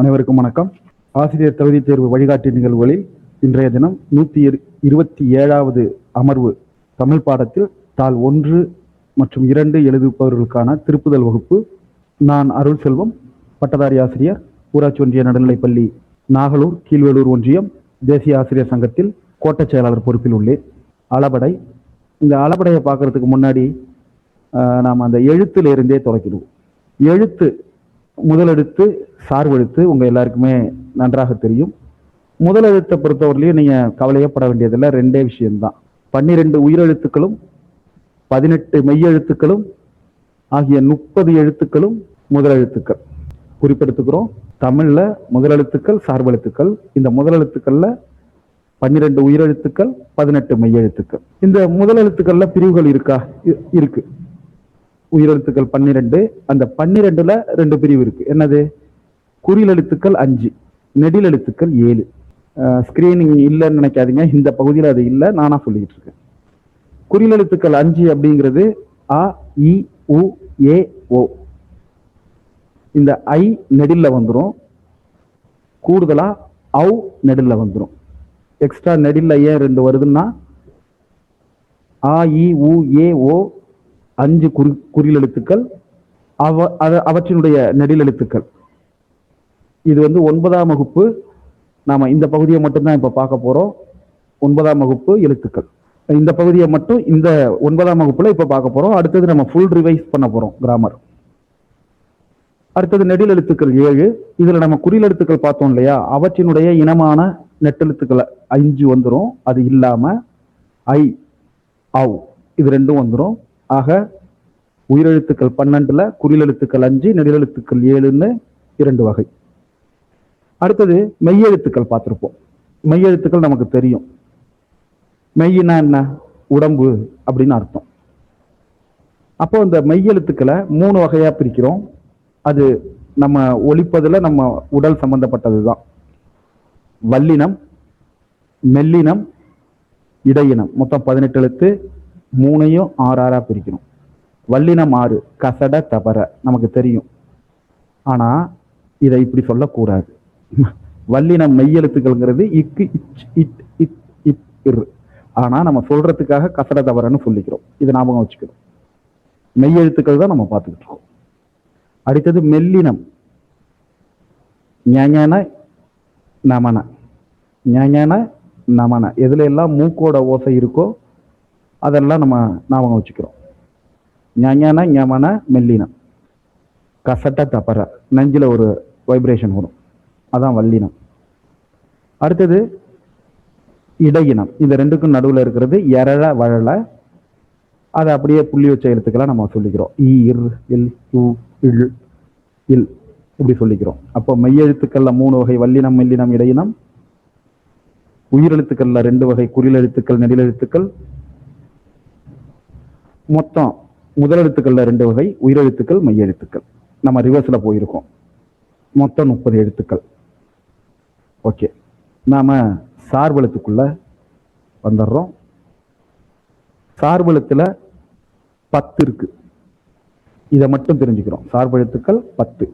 அனைவருக்கும் வணக்கம். ஆசிரியர் தகுதி தேர்வு வழிகாட்டி நிகழ்வுகளில் இன்றைய தினம் 127வது அமர்வு தமிழ் பாடத்தில் தாள் 1 மற்றும் 2 எழுதுபவர்களுக்கான திருப்புதல் வகுப்பு. நான் அருள் செல்வம், பட்டதாரி ஆசிரியர், ஊராட்சி ஒன்றிய நடுநிலைப்பள்ளி நாகலூர் கீழ்வேலூர் ஒன்றியம் தேசிய ஆசிரியர் சங்கத்தில் கோட்ட செயலாளர் பொறுப்பில் உள்ளேன். அளபடை. இந்த அளபடையை பார்க்கறதுக்கு முன்னாடி நாம் அந்த எழுத்திலிருந்தே தொடக்கிடுவோம். எழுத்து முதலெழுத்து சார்பெழுத்து உங்க எல்லாருக்குமே நன்றாக தெரியும். முதலெழுத்தை பொறுத்தவரையிலையும் நீங்க கவலையப்பட வேண்டியதில்லை. 2 விஷயம்தான். 12 உயிரெழுத்துக்களும் 18 மெய்யெழுத்துக்களும் ஆகிய 30 எழுத்துக்களும் முதலெழுத்துக்கள். குறிப்பெடுத்துக்கிறோம். தமிழ்ல முதலெழுத்துக்கள் சார்பெழுத்துக்கள். இந்த முதலெழுத்துக்கள்ல 12 உயிரெழுத்துக்கள் 18 மெய்யெழுத்துக்கள். இந்த முதலெழுத்துக்கள்ல பிரிவுகள் இருக்கா? இருக்கு. உயிரெழுத்துக்கள் 12. அந்த 12ல 2 பிரிவு இருக்கு. என்னது? குறில் எழுத்துக்கள் 5, நெடில் எழுத்துக்கள் 7. ஸ்கிரீனிங் இல்லைன்னு நினைக்காதீங்க, இந்த பகுதியில் அது இல்லை, நானா சொல்லிக்கிட்டு இருக்கேன். குறில் எழுத்துக்கள் 5 அப்படிங்கிறது அ, இ, உ, ஏ, ஓ. இந்த ஐ நெடில்ல வந்துடும். கூடுதலா ஔ நெடில்ல வந்துடும். எக்ஸ்ட்ரா நெடில்ல ஏன் 2 வருதுன்னா ஆ, இ, உ, ஏ, ஓ 5 குறில் எழுத்துக்கள், அவற்றினுடைய நெடில் எழுத்துக்கள். இது 9ஆம் வகுப்பு. நாம இந்த பகுதியை மட்டும்தான் இப்ப பார்க்க போறோம். 9ஆம் வகுப்பு எழுத்துக்கள். இந்த பகுதியை மட்டும் இந்த 9ஆம் வகுப்புல இப்ப பார்க்க போறோம். அடுத்தது நம்ம ஃபுல் ரிவைஸ் பண்ண போறோம் கிராமர். அடுத்தது நெடில் எழுத்துக்கள் 7. இதுல நம்ம குறில் எழுத்துக்கள் பார்த்தோம் இல்லையா, அவற்றினுடைய இனமான நெட்டெழுத்துக்கள் 5 வந்துடும். அது இல்லாம ஐ, ஔ இது 2 வந்துடும். ஆக உயிரெழுத்துக்கள் 12ல குறில் எழுத்துக்கள் 5, நெடில் எழுத்துக்கள் 7ன்னு 2 வகை. அடுத்தது மெய்யெழுத்துக்கள் பார்த்திருப்போம். மெய்யெழுத்துக்கள் நமக்கு தெரியும். மெய்யினா என்ன? உடம்பு அப்படின்னு அர்த்தம். அப்போ இந்த மெய்யெழுத்துக்களை 3 வகையா பிரிக்கிறோம். அது நம்ம ஒலிப்பதுல நம்ம உடல் சம்பந்தப்பட்டதுதான். வல்லினம், மெல்லினம், இடையினம். மொத்தம் 18 எழுத்து. 3ஐயும் 6 பிரிக்கணும். வல்லினம் 6, கசட தபர நமக்கு தெரியும். ஆனா இதை இப்படி சொல்லக்கூடாது. வல்லினம் மெய்யெழுத்துக்கள்ங்கிறது இக்கு, இச், இட், இத், இப், இர். ஆனா நம்ம சொல்றதுக்காக கசட தபரன்னு சொல்லிக்கிறோம். இதை ஞாபகம் வச்சுக்கிறோம். மெய்யெழுத்துக்கள் தான் நம்ம பார்த்துக்கிட்டு இருக்கோம். அடுத்தது மெல்லினம். ஞான நமன, ஞான நமன. எதுல எல்லாம் மூக்கோட ஓசை இருக்கோ அதெல்லாம் நம்ம ஞாபகம் வச்சுக்கிறோம். ஞான ஞமன மெல்லினம். கசட்ட தப்பற, நெஞ்சில ஒரு வைப்ரேஷன் வரும், அதான் வல்லினம். அடுத்தது இடையினம். இந்த 2க்கும் நடுவில் இருக்கிறது எரள வழல. அதை அப்படியே புள்ளி வச்ச எழுத்துக்கெல்லாம் நம்ம சொல்லிக்கிறோம். இ, இர், இல், உ, இல், இல் இப்படி சொல்லிக்கிறோம். அப்போ மெய்யெழுத்துக்கள்ல 3 வகை: வல்லினம், மெல்லினம், இடையினம். உயிரெழுத்துக்கள்ல 2 வகை: குறில் எழுத்துக்கள், நெடில் எழுத்துக்கள். மொத்தம் முதலெழுத்துக்கள்ல 2 வகை: உயிரெழுத்துக்கள், மெய்யெழுத்துக்கள். நம்ம ரிவர்ஸ்ல போயிருக்கோம். மொத்தம் 30 எழுத்துக்கள். ஓகே, நாம சார்பெழுத்துக்குள்ள வந்துடுறோம். சார்பெழுத்துல 10 இருக்கு. இதை மட்டும் தெரிஞ்சுக்கிறோம். சார்பெழுத்துக்கள் 10.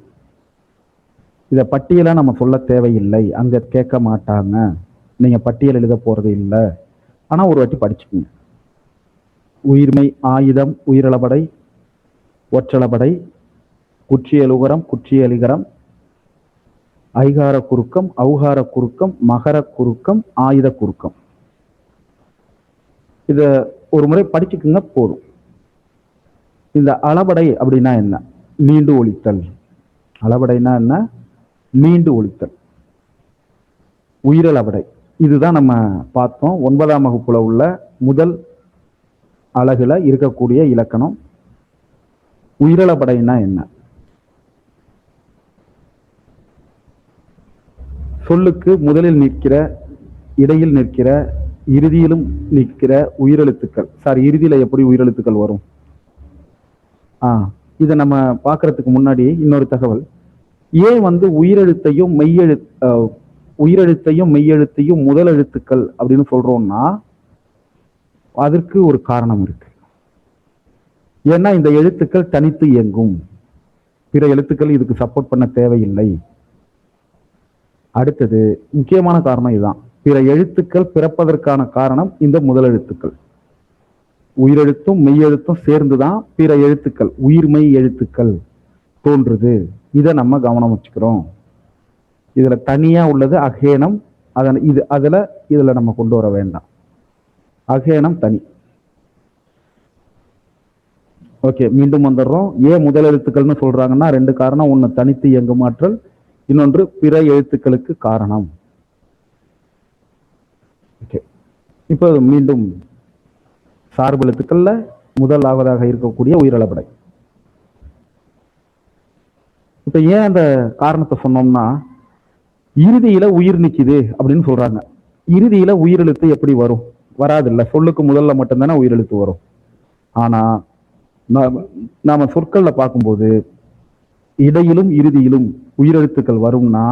இதை பட்டியலா நம்ம சொல்ல தேவையில்லை, அங்க கேட்க மாட்டாங்க. நீங்க பட்டியல் எழுத போறது இல்லை. ஆனா ஒரு வாட்டி படிச்சுக்கோங்க. உயிர்மை, ஆயுதம், உயிரிழபடை, ஒற்றளபடை, குற்றியலுகரம், குற்றியலிகரம், ஐகார குறுக்கம், ஔகார குறுக்கம், மகர குறுக்கம், ஆயுத குறுக்கம். இத ஒரு முறை படிச்சுக்குங்க போதும். இந்த அளபடை அப்படின்னா என்ன? நீண்டு ஒலித்தல். அளபடைனா என்ன? நீண்டு ஒலித்தல். உயிரிழபடை இதுதான் நம்ம பார்த்தோம். 9ஆம் வகுப்புல உள்ள முதல் அழகுல இருக்கக்கூடிய இலக்கணம். உயிரிழபடைனா என்ன? சொல்லுக்கு முதலில் நிற்கிற, இடையில் நிற்கிற, இறுதியிலும் நிற்கிற உயிரெழுத்துக்கள். சார், இறுதியில எப்படி உயிரெழுத்துக்கள் வரும்? இதை நம்ம பார்க்கறதுக்கு முன்னாடி இன்னொரு தகவல். ஏன் உயிரெழுத்தையும் மெய்யெழுத்தையும் முதல் எழுத்துக்கள் அப்படின்னு சொல்றோம்னா அதற்கு ஒரு காரணம் இருக்கு. ஏன்னா இந்த எழுத்துக்கள் தனித்து இயங்கும். பிற எழுத்துக்கள் இதுக்கு சப்போர்ட் பண்ண தேவையில்லை. அடுத்தது முக்கியமான காரணம் இதுதான். பிற எழுத்துக்கள் பிறப்பதற்கான காரணம் இந்த முதல் எழுத்துக்கள். உயிரெழுத்தும் மெய்யெழுத்தும் சேர்ந்துதான் பிற எழுத்துக்கள், உயிர்மெய் எழுத்துக்கள் தோன்றுது. இதை நம்ம கவனம் வச்சுக்கிறோம். இதுல தனியா உள்ளது அகேனம். இதுல நம்ம கொண்டு வர வேண்டாம். அகேனம் தனி. ஓகே, மீண்டும் வந்துடுறோம். ஏன் முதல் எழுத்துக்கள்னு சொல்றாங்கன்னா ரெண்டு காரணம். ஒன்னு தனித்து இயங்கும் ஆற்றல், இன்னொன்று பிற எழுத்துக்களுக்கு காரணம். ஓகே, இப்போ மீண்டும் சார்பு எழுத்துக்கள்ல முதலாவதாக இருக்கக்கூடிய உயிரளபடை. இப்ப ஏன் அந்த காரணத்தை சொன்னோம்னா, இறுதியில உயிர் நிக்குது அப்படின்னு சொல்றாங்க. இறுதியில உயிரெழுத்து எப்படி வரும்? வராது இல்ல. சொல்லுக்கு முதல்ல மட்டும்தானே உயிரெழுத்து வரும். ஆனா நாம சொற்கள்ல பார்க்கும்போது இடையிலும் இறுதியிலும் உயிரெழுத்துக்கள் வரும்னா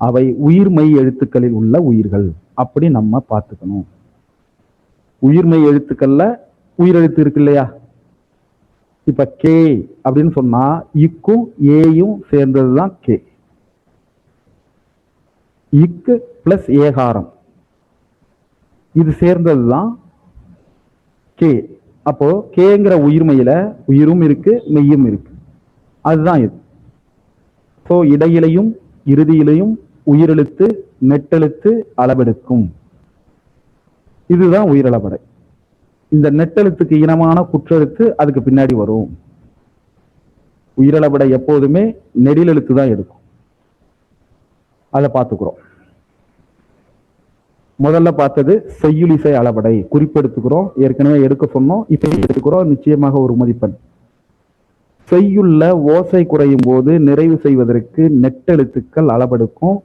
அவை உயிர்மெய் எழுத்துக்களில் உள்ள உயிர்கள். அப்படி நம்ம பார்த்துக்கணும். உயிர்மெய் எழுத்துக்கள்ல உயிரெழுத்து இருக்கு இல்லையா? இப்ப கே அப்படின்னு சொன்னா இக்கும் ஏயும் சேர்ந்ததுதான் கே. இக்கு பிளஸ் ஏகாரம் இது சேர்ந்ததுதான் கே. அப்போ கேங்கிற உயிர்மெயில உயிரும் இருக்கு மெய்யும் இருக்கு. அதுதான் இது. ஸோ இடையிலையும் இறுதியிலையும் உயிரெழுத்து நெட்டெழுத்து அளவெடுக்கும். இதுதான் உயிரளபடை. இந்த நெட்டெழுத்துக்கு இனமான குற்றெழுத்து அதுக்கு பின்னாடி வரும். உயிரளபடை எப்போதுமே நெடிலெழுத்து தான் எடுக்கும். அதை பார்த்துக்கிறோம். முதல்ல பார்த்தது செய்யுளிசை அளபடை. குறிப்பெடுத்துக்கிறோம். ஏற்கனவே எடுக்க சொன்னோம், இப்ப எடுத்துக்கிறோம். நிச்சயமாக ஒரு மதிப்பெண். செய்யுள்ள ஓசை குறையும் போது நிறைவு செய்வதற்கு நெட்டெழுத்துக்கள் அளபெடுக்கும்.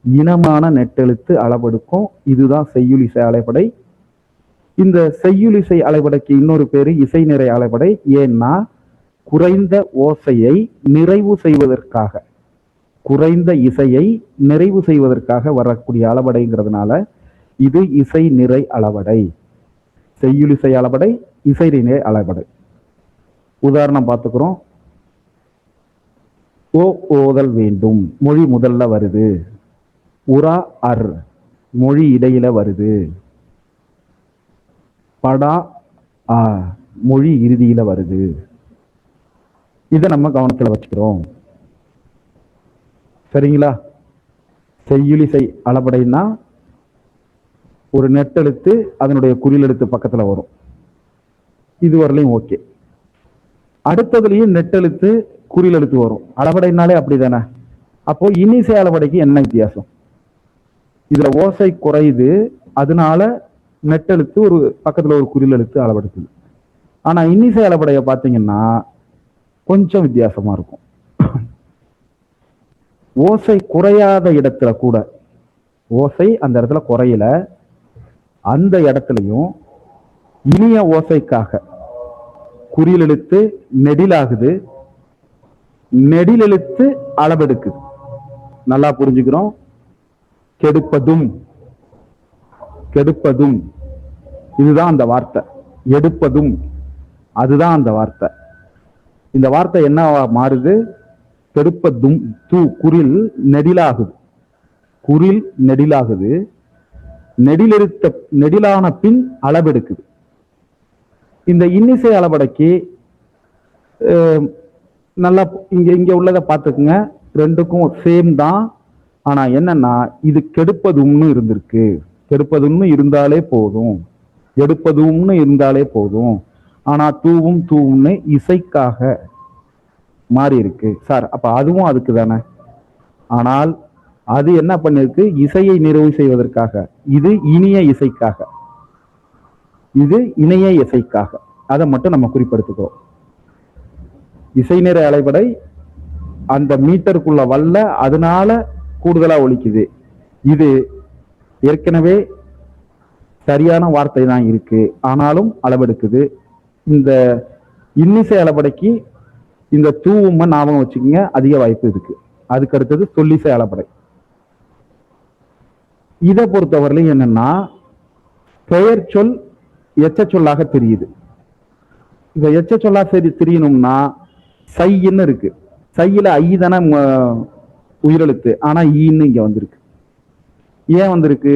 இனமான நெட்டெழுத்து அளபெடுக்கும். இதுதான் செய்யுளிசை அளபடை. இந்த செய்யுளிசை அளபடைக்கு இன்னொரு பேரு இசை நிறை அளபடை. ஏன்னா குறைந்த ஓசையை நிறைவு செய்வதற்காக, குறைந்த இசையை நிறைவு செய்வதற்காக வரக்கூடிய அளபடைங்கிறதுனால இது இசை நிறை அளபடை. செய்யுளிசை அளபடை, இசை நிறை அளபடை. உதாரணம் பார்த்துக்கிறோம். ஓ ஓதல் வேண்டும், மொழி முதல்ல வருது. உரா அர், மொழி இடையில வருது. படா ஆ, மொழி இறுதியில வருது. இதை நம்ம கவனத்துல வச்சுக்கிறோம். சரிங்களா? செய்யுளிசை அளபடைன்னா ஒரு நெட்டெழுத்து அதனுடைய குறிலெழுத்து பக்கத்துல வரும். இதுவரையிலும் ஓகே. அடுத்ததுலயும் நெட்டெழுத்து குறிலெழுத்து வரும். அளபடைனாலே அப்படிதானே. அப்போ இன்னிசை அளபடைக்கு என்ன வித்தியாசம்? இதுல ஓசை குறையுது, அதனால நெட்டெழுத்து ஒரு பக்கத்துல ஒரு குறிலெழுத்து அளவெடுக்குது. ஆனா இன்னிசை அளபடைய பார்த்தீங்கன்னா கொஞ்சம் வித்தியாசமா இருக்கும். ஓசை குறையாத இடத்துல கூட, ஓசை அந்த இடத்துல குறையல, அந்த இடத்துலையும் இனிய ஓசைக்காக குறிலெழுத்து நெடிலாகுது, நெடிலெழுத்து அளவெடுக்குது. நல்லா புரிஞ்சுக்கிறோம். கெடுப்பதும் கெடுப்பதும் இதுதான் அந்த வார்த்தை. எடுப்பதும் அதுதான் அந்த வார்த்தை. இந்த வார்த்தை என்ன மாறுது? கெடுப்பதும் தூ குறில் நெடிலாகுது. குறில் நெடிலாகுது. நெடிலான பின் அளவெடுக்குது. இந்த இன்னிசை அளபடைக்கு நல்லா இங்க உள்ளதை பார்த்துக்குங்க. ரெண்டுக்கும் சேம் தான். ஆனா என்னன்னா இது கெடுப்பதும்னு இருந்திருக்கு. கெடுப்பதும்னு இருந்தாலே போதும், எடுப்பதும்னு இருந்தாலே போதும். ஆனா தூவும் தூவும்னு இசைக்காக மாறி இருக்கு சார். அப்ப அதுவும் அதுக்கு தானே. ஆனால் அது என்ன பண்ணிருக்கு? இசையை நிறைவு செய்வதற்காக. இது இனிய இசைக்காக, இது இணைய இசைக்காக. அதை மட்டும் நம்ம குறிப்பெடுத்துக்கிறோம். இசை நிறை அளபடை அந்த மீட்டருக்குள்ள வல்ல, அதனால கூடுதலா ஒலிக்குது. இது ஏற்கனவே சரியான வார்த்தை தான் இருக்கு, ஆனாலும் அளவெடுக்குது. இந்த இன்னிசை அளபடைக்கு இந்த தூவும்ம ஞாபகம் வச்சுக்கோங்க, அதிக வாய்ப்பு இருக்கு. அதுக்கு அடுத்தது சொல்லிசை அளபடை. இதை பொறுத்தவரையிலும் என்னன்னா பெயர் சொல் எச்ச சொல்லாக தெரியுது. இப்ப எச்ச சொல்லா தெரியணும்னா சைன்னு இருக்கு. சையில ஐ தானே உயிரெழுத்து, ஆனா ஈன்னு இங்க வந்திருக்கு. ஏன் வந்திருக்கு?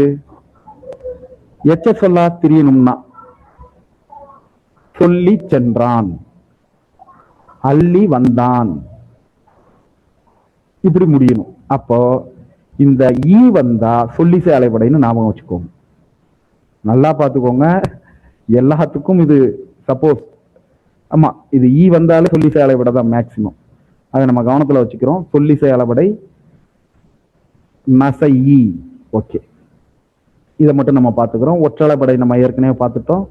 எச்ச சொல்லா திரியணும்னா சொல்லி சென்றான், அள்ளி வந்தான், இப்படி முடியணும். அப்போ இந்த ஈ வந்தா சொல்லிசை அலைபடைன்னு ஞாபகம் வச்சுக்கோங்க. நல்லா பார்த்துக்கோங்க. எல்லாத்துக்கும் இது சப்போஸ் ஆமா, இது ஈ வந்தாலே சொல்லிசை அலைபடை தான் மேக்சிமம். அதை நம்ம கவனத்துல வச்சுக்கிறோம். சொல்லிசை அலைபடை நசை ஈ. ஓகே, இதை மட்டும் நம்ம பார்த்துக்கிறோம். ஒற்றலைப்படை நம்ம ஏற்கனவே பார்த்துட்டோம்.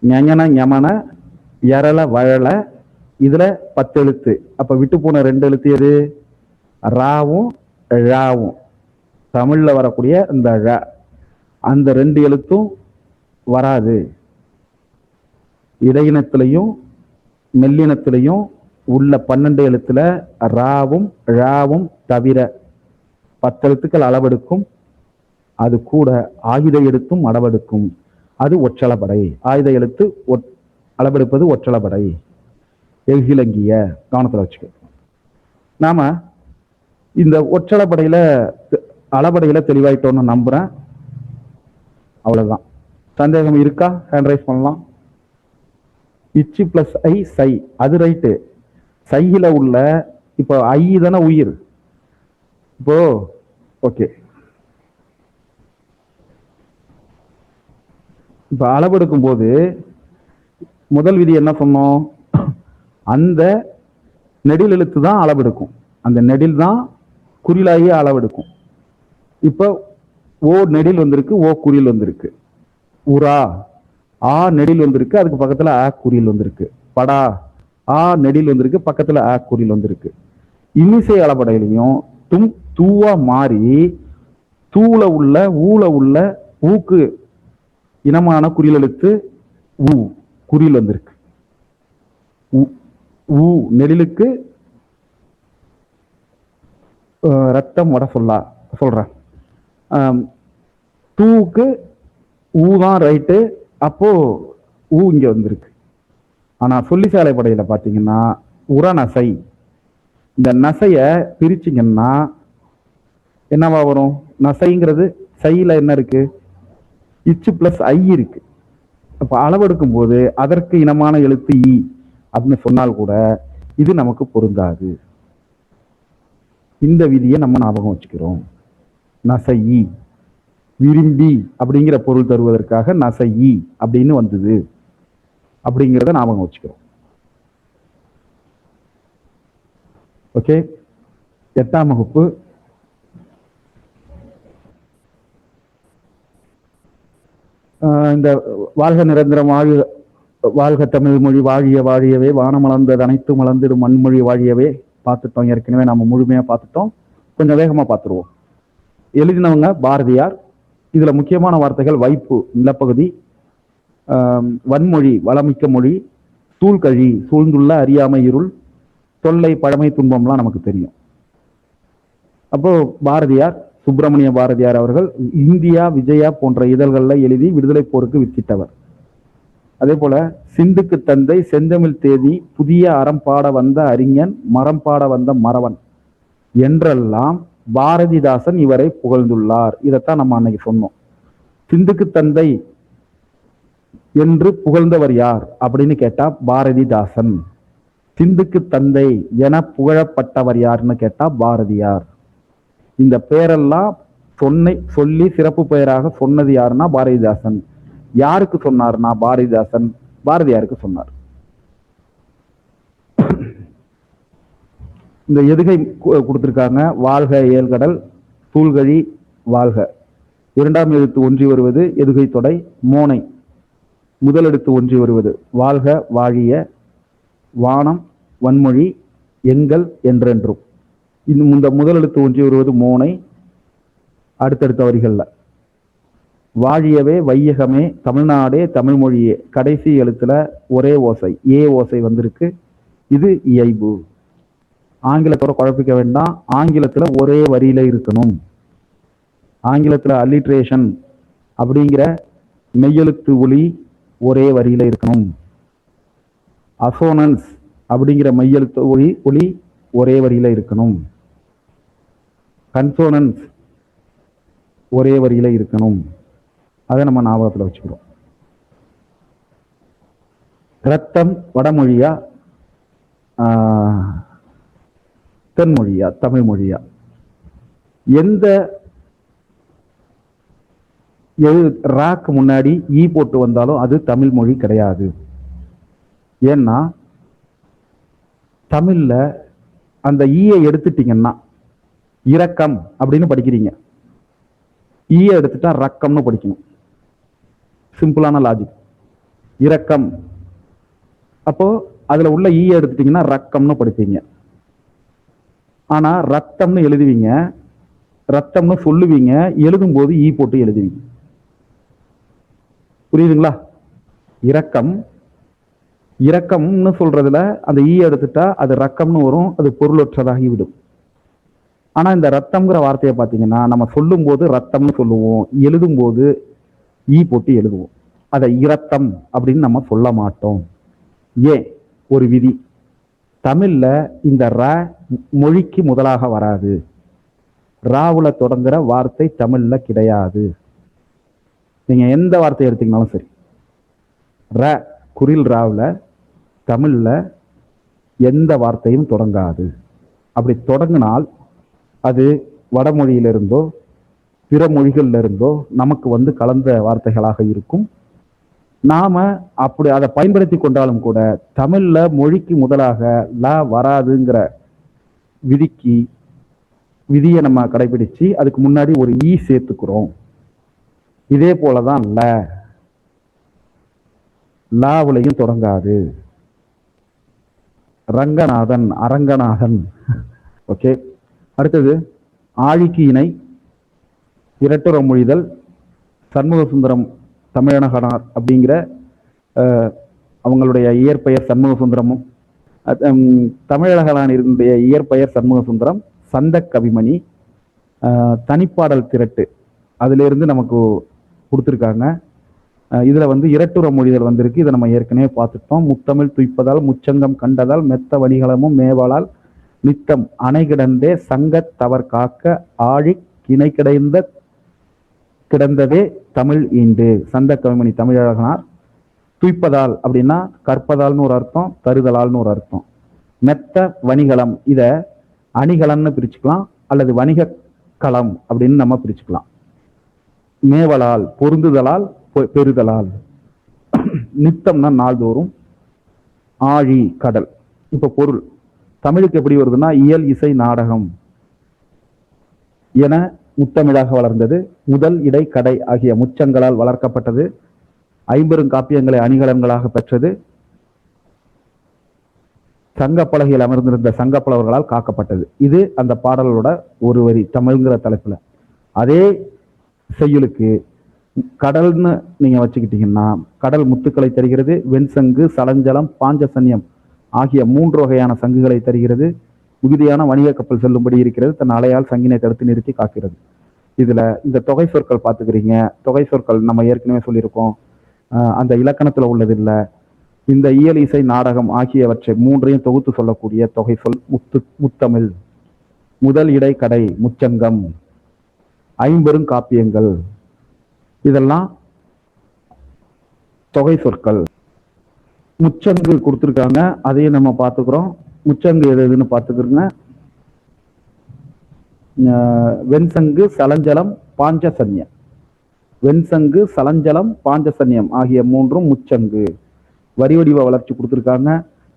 ஞஞன ஞமன எரள வழல, இதுல 10 எழுத்து. அப்ப விட்டு போன 2 எழுத்து எது? ராவும் ழாவும். தமிழ்ல வரக்கூடிய இந்த ழ, அந்த 2 எழுத்தும் வராது. இடையினத்திலையும் மெல்லினத்திலையும் உள்ள 12 எழுத்துல ராவும் ழாவும் தவிர 10 எழுத்துக்கள் அளவெடுக்கும். அது கூட ஆயுத எழுத்தும் அளவெடுக்கும். அது ஒற்றளபடை. ஆயுத எழுத்து அளவெடுப்பது ஒற்றளபடை. எல்கிலங்கிய கவனத்தில் வச்சுக்க. நாம இந்த ஒற்றளபடையில அளபடையில தெளிவாயிட்டோம்னு நம்புறேன். அவ்வளவுதான். சந்தேகம் இருக்கா? ஹேண்ட் ரைஸ் பண்ணலாம். இச்சு பிளஸ் ஐ சை, அது ரைட்டு. சையில உள்ள இப்போ ஐ தானே உயிர். இப்போ ஓகே, இப்ப அளவெடுக்கும் போது முதல் விதி என்ன சொன்னோம்? அந்த நெடில் எழுத்து தான் அளவெடுக்கும். அந்த நெடில் தான் குறிலாகிய அளவெடுக்கும். இப்ப ஓ நெடில் வந்திருக்கு, ஓ குறில் வந்திருக்கு. உரா ஆ நெடில் வந்திருக்கு, அதுக்கு பக்கத்துல ஆ குறில் வந்திருக்கு. படா ஆ நெடில் வந்திருக்கு, பக்கத்துல ஆ குறில் வந்திருக்கு. இன்னிசை அளபடையிலையும் தும் தூவா மாறி தூள உள்ள ஊல உள்ள ஊக்கு இனமான குறில் எழுத்து ஊ குறில் வந்திருக்கு. ஊ நெடிலுக்கு ரத்தம் வட சொல்றேன். தூக்கு ஊ தான் ரைட்டு. அப்போ ஊ இங்க வந்திருக்கு. ஆனா சொல்லிசாலை படையில பாத்தீங்கன்னா உர நசை. இந்த நசைய பிரிச்சிங்கன்னா என்னவா வரும்? நசைங்கிறது சையில என்ன இருக்கு? இச்சு பிளஸ் ஐ இருக்கு. அப்ப அளவெடுக்கும் போது அதற்கு இனமான எழுத்து இ அப்படின்னு சொன்னால் கூட இது நமக்கு பொருந்தாது. இந்த விதியை நம்ம ஞாபகம் வச்சுக்கிறோம். நசை விரும்பி அப்படிங்கிற பொருள் தருவதற்காக நசை அப்படின்னு வந்தது அப்படிங்கிறத ஞாபகம் வச்சுக்கிறோம். ஓகே, 8ஆம் வகுப்பு இந்த வாழ்க நிரந்தரம் வாழ்க தமிழ் மொழி வாழிய வாழியவே வானமளந்தது அனைத்து மலர்ந்திடும் மண்மொழி வாழியவே பார்த்துட்டோம். ஏற்கனவே நாம முழுமையா பார்த்துட்டோம். கொஞ்சம் வேகமா பார்த்துருவோம். எழுதினவங்க பாரதியார். இதுல முக்கியமான வார்த்தைகள் வைப்பு நிலப்பகுதி, வன்மொழி வளமிக்க மொழி, தூள்கழி சூழ்ந்துள்ள அறியாமை இருள், தொல்லை பழமை துன்பம்லாம் நமக்கு தெரியும். அப்போ பாரதியார், சுப்பிரமணிய பாரதியார் அவர்கள் இந்தியா விஜயா போன்ற இதழ்களில் எழுதி விடுதலை போருக்கு வித்திட்டவர். அதே போல சிந்துக்கு தந்தை, செந்தமிழ் தேதி, புதிய அறம் பாட வந்த அறிஞன், மரம் பாட வந்த மறவன் என்றெல்லாம் பாரதிதாசன் இவரை புகழ்ந்துள்ளார். இதைத்தான் நம்ம அன்னைக்கு சொன்னோம். சிந்துக்கு தந்தை என்று புகழ்ந்தவர் யார் அப்படின்னு கேட்டா பாரதிதாசன். சிந்துக்கு தந்தை என புகழப்பட்டவர் யாருன்னு கேட்டா பாரதியார். இந்த பெயரெல்லாம் சொல்லி சிறப்பு பெயராக சொன்னது யாருன்னா பாரதிதாசன். யாருக்கு சொன்னார்னா பாரதிதாசன் பாரதியாருக்கு சொன்னார். இந்த எதுகை கொடுத்திருக்காங்க. வாழ்க ஏழ்கடல் தூள்கழி வாழ்க. 2ஆம் எழுத்து ஒன்றி வருவது எதுகை தொடை. மோனை முதல் எழுத்து ஒன்றி வருவது வாழ்க வாழிய. வானம் வன்மொழி எங்கள் என்றென்றும். இந்த முதல் எழுத்து ஒன்றி வருவது மோனை. அடுத்தடுத்த வரிகள்ல வாழியவே வையகமே தமிழ்நாடே தமிழ் மொழியே கடைசி எழுத்துல ஒரே ஓசை ஏ ஓசை வந்திருக்கு. இது இயைபு. ஆங்கிலத்தோட குழப்பிக்க வேண்டாம். ஆங்கிலத்துல ஒரே வரியில இருக்கணும். ஆங்கிலத்துல அல்லிட்ரேஷன் அப்படிங்கிற மெய்யெழுத்து ஒலி ஒரே வரியில இருக்கணும். அசோனன்ஸ் அப்படிங்கிற மெய்யெழுத்து ஒலி ஒரே வரியில இருக்கணும். கன்சோனன்ஸ் ஒரே வரியில இருக்கணும். அதை நம்ம ஞாபகத்துல வச்சுக்கிறோம். ரத்தம் வடமொழியா தென்மொழியா தமிழ் மொழியா? எந்த ராக்கு முன்னாடி ஈ போட்டு வந்தாலும் அது தமிழ் மொழி கிடையாது. ஏன்னா தமிழ்ல அந்த ஈயை எடுத்துட்டீங்கன்னா இரக்கம் அப்படின்னு படிக்கிறீங்க, ஈயை எடுத்துட்டா ரக்கம்னு படிக்கணும். சிம்பிளான லாஜிக். இரக்கம், அப்போ அதுல உள்ள ஈயை எடுத்துட்டீங்கன்னா ரக்கம்னு படிப்பீங்க. ஆனா ரத்தம்னு எழுதுவீங்க, ரத்தம்னு சொல்லுவீங்க, எழுதும் போது ஈ போட்டு எழுதுவீங்க. புரியுதுங்களா? இரக்கம், இரக்கம்னு சொல்றதுல அந்த ஈ எடுத்துட்டா அது ரக்கம்னு வரும், அது பொருளற்றதாகிவிடும். ஆனா இந்த ரத்தம்ங்கிற வார்த்தையை பார்த்தீங்கன்னா நம்ம சொல்லும் போது ரத்தம்னு சொல்லுவோம், எழுதும் போது ஈ போட்டு எழுதுவோம். அதை இரத்தம் அப்படின்னு நம்ம சொல்ல மாட்டோம். ஏன்? ஒரு விதி. தமிழ்ல இந்த ர மொழிக்கு முதலாக வராது. ராவுல தொடங்குற வார்த்தை தமிழ்ல கிடையாது. நீங்க எந்த வார்த்தை எடுத்தீங்கன்னாலும் சரி, ர குரில் ராவுல தமிழ்ல எந்த வார்த்தையும் தொடங்காது. அப்படி தொடங்கினால் அது வடமொழியிலிருந்தோ பிற மொழிகள்ல இருந்தோ நமக்கு வந்து கலந்த வார்த்தைகளாக இருக்கும். நாம அப்படி அதை பயன்படுத்தி கொண்டாலும் கூட தமிழ்ல மொழிக்கு முதலாக ல வராதுங்கிற விதியை நம்ம கடைபிடிச்சு அதுக்கு முன்னாடி ஒரு ஈ சேர்த்துக்கிறோம். இதே போலதான் லாவுலையும் தொடங்காது. ரங்கநாதன், அரங்கநாதன். ஓகே. அடுத்தது ஆழிக்கு இணை, இரட்டுற மொழிதல், சண்முக சுந்தரம் தமிழனகனார் அப்படிங்கிற அவங்களுடைய இயற்பெயர் சண்முக சுந்தரமும், தமிழகனாருடைய இயற்பெயர் சண்முக சுந்தரம், சந்த கவிமணி, தனிப்பாடல் திரட்டு அதிலிருந்து நமக்கு கொடுத்துருக்காங்க. இதுல வந்து இரட்டுற மொழிதல் வந்திருக்கு. இதை நம்ம ஏற்கனவே பார்த்துட்டோம். முத்தமிழ் துய்ப்பதால் முச்சங்கம் கண்டதால் மெத்த வணிகளமும் மேவாளால் நித்தம் அணை கிடந்தே சங்கத் தவர் காக்க ஆழி கிணை கிடந்ததே தமிழ் ஈண்டு. சந்த கவிமணி தமிழகனார். துய்ப்பதால் அப்படின்னா கற்பதால்னு ஒரு அர்த்தம், தருதலால்னு ஒரு அர்த்தம். மெத்த வணிகளம், இத அணிகலம்னு பிரிச்சுக்கலாம் அல்லது வணிக களம் அப்படின்னு நம்ம பிரிச்சுக்கலாம். மேவலால் பொருந்துதலால் பெறுதலால், நித்தம்னா நாள்தோறும், ஆழி கடல். இப்ப பொருள் தமிழுக்கு எப்படி வருதுன்னா இயல் இசை நாடகம் என முத்தமிழாக வளர்ந்தது. முதல் இடை கடை ஆகிய முச்சங்களால் வளர்க்கப்பட்டது. 50 காப்பியங்களை அணிகலன்களாக பெற்றது. சங்கப்பலகையில் அமர்ந்திருந்த சங்கப்பலவர்களால் காக்கப்பட்டது. இது அந்த பாடலோட ஒரு வரி, தமிழ்ங்கிற தலைப்புல. அதே செய்யுளுக்கு கடல்னு நீங்க வச்சுக்கிட்டீங்கன்னா கடல் முத்துக்களை தருகிறது. வெண்சங்கு, சலஞ்சலம், பாஞ்சசன்யம் ஆகிய 3 வகையான சங்குகளை தருகிறது. மிகுதியான வணிக கப்பல் செல்லும்படி இருக்கிறது. தன் அலையால் சங்கினை தடுத்து நிறுத்தி காக்கிறது. இதுல இந்த தொகை சொற்கள் பார்த்துக்கிறீங்க. தொகை சொற்கள் நம்ம ஏற்கனவே சொல்லியிருக்கோம், அந்த இலக்கணத்துல உள்ளது இல்ல. இந்த இயல் இசை நாடகம் ஆகியவற்றை 3ஐயும் தொகுத்து சொல்லக்கூடிய தொகை சொல் முத்தமிழ். முதல் இடை கடை முச்சங்கம், 50 காப்பியங்கள், இதெல்லாம் தொகை சொற்கள். முச்சங்கு கொடுத்துருக்காங்க, அதையும் நம்ம பார்த்துக்கிறோம். முச்சங்கு எதுன்னு பார்த்துக்கிறோங்க. வெண்சங்கு, சலஞ்சலம், பாஞ்சசன்யம். வெண்சங்கு, சலஞ்சலம், பாஞ்சசன்யம் ஆகிய 3ம் முச்சங்கு. வடிவ வளர்ச்சி கொடுத்துருக்காங்க.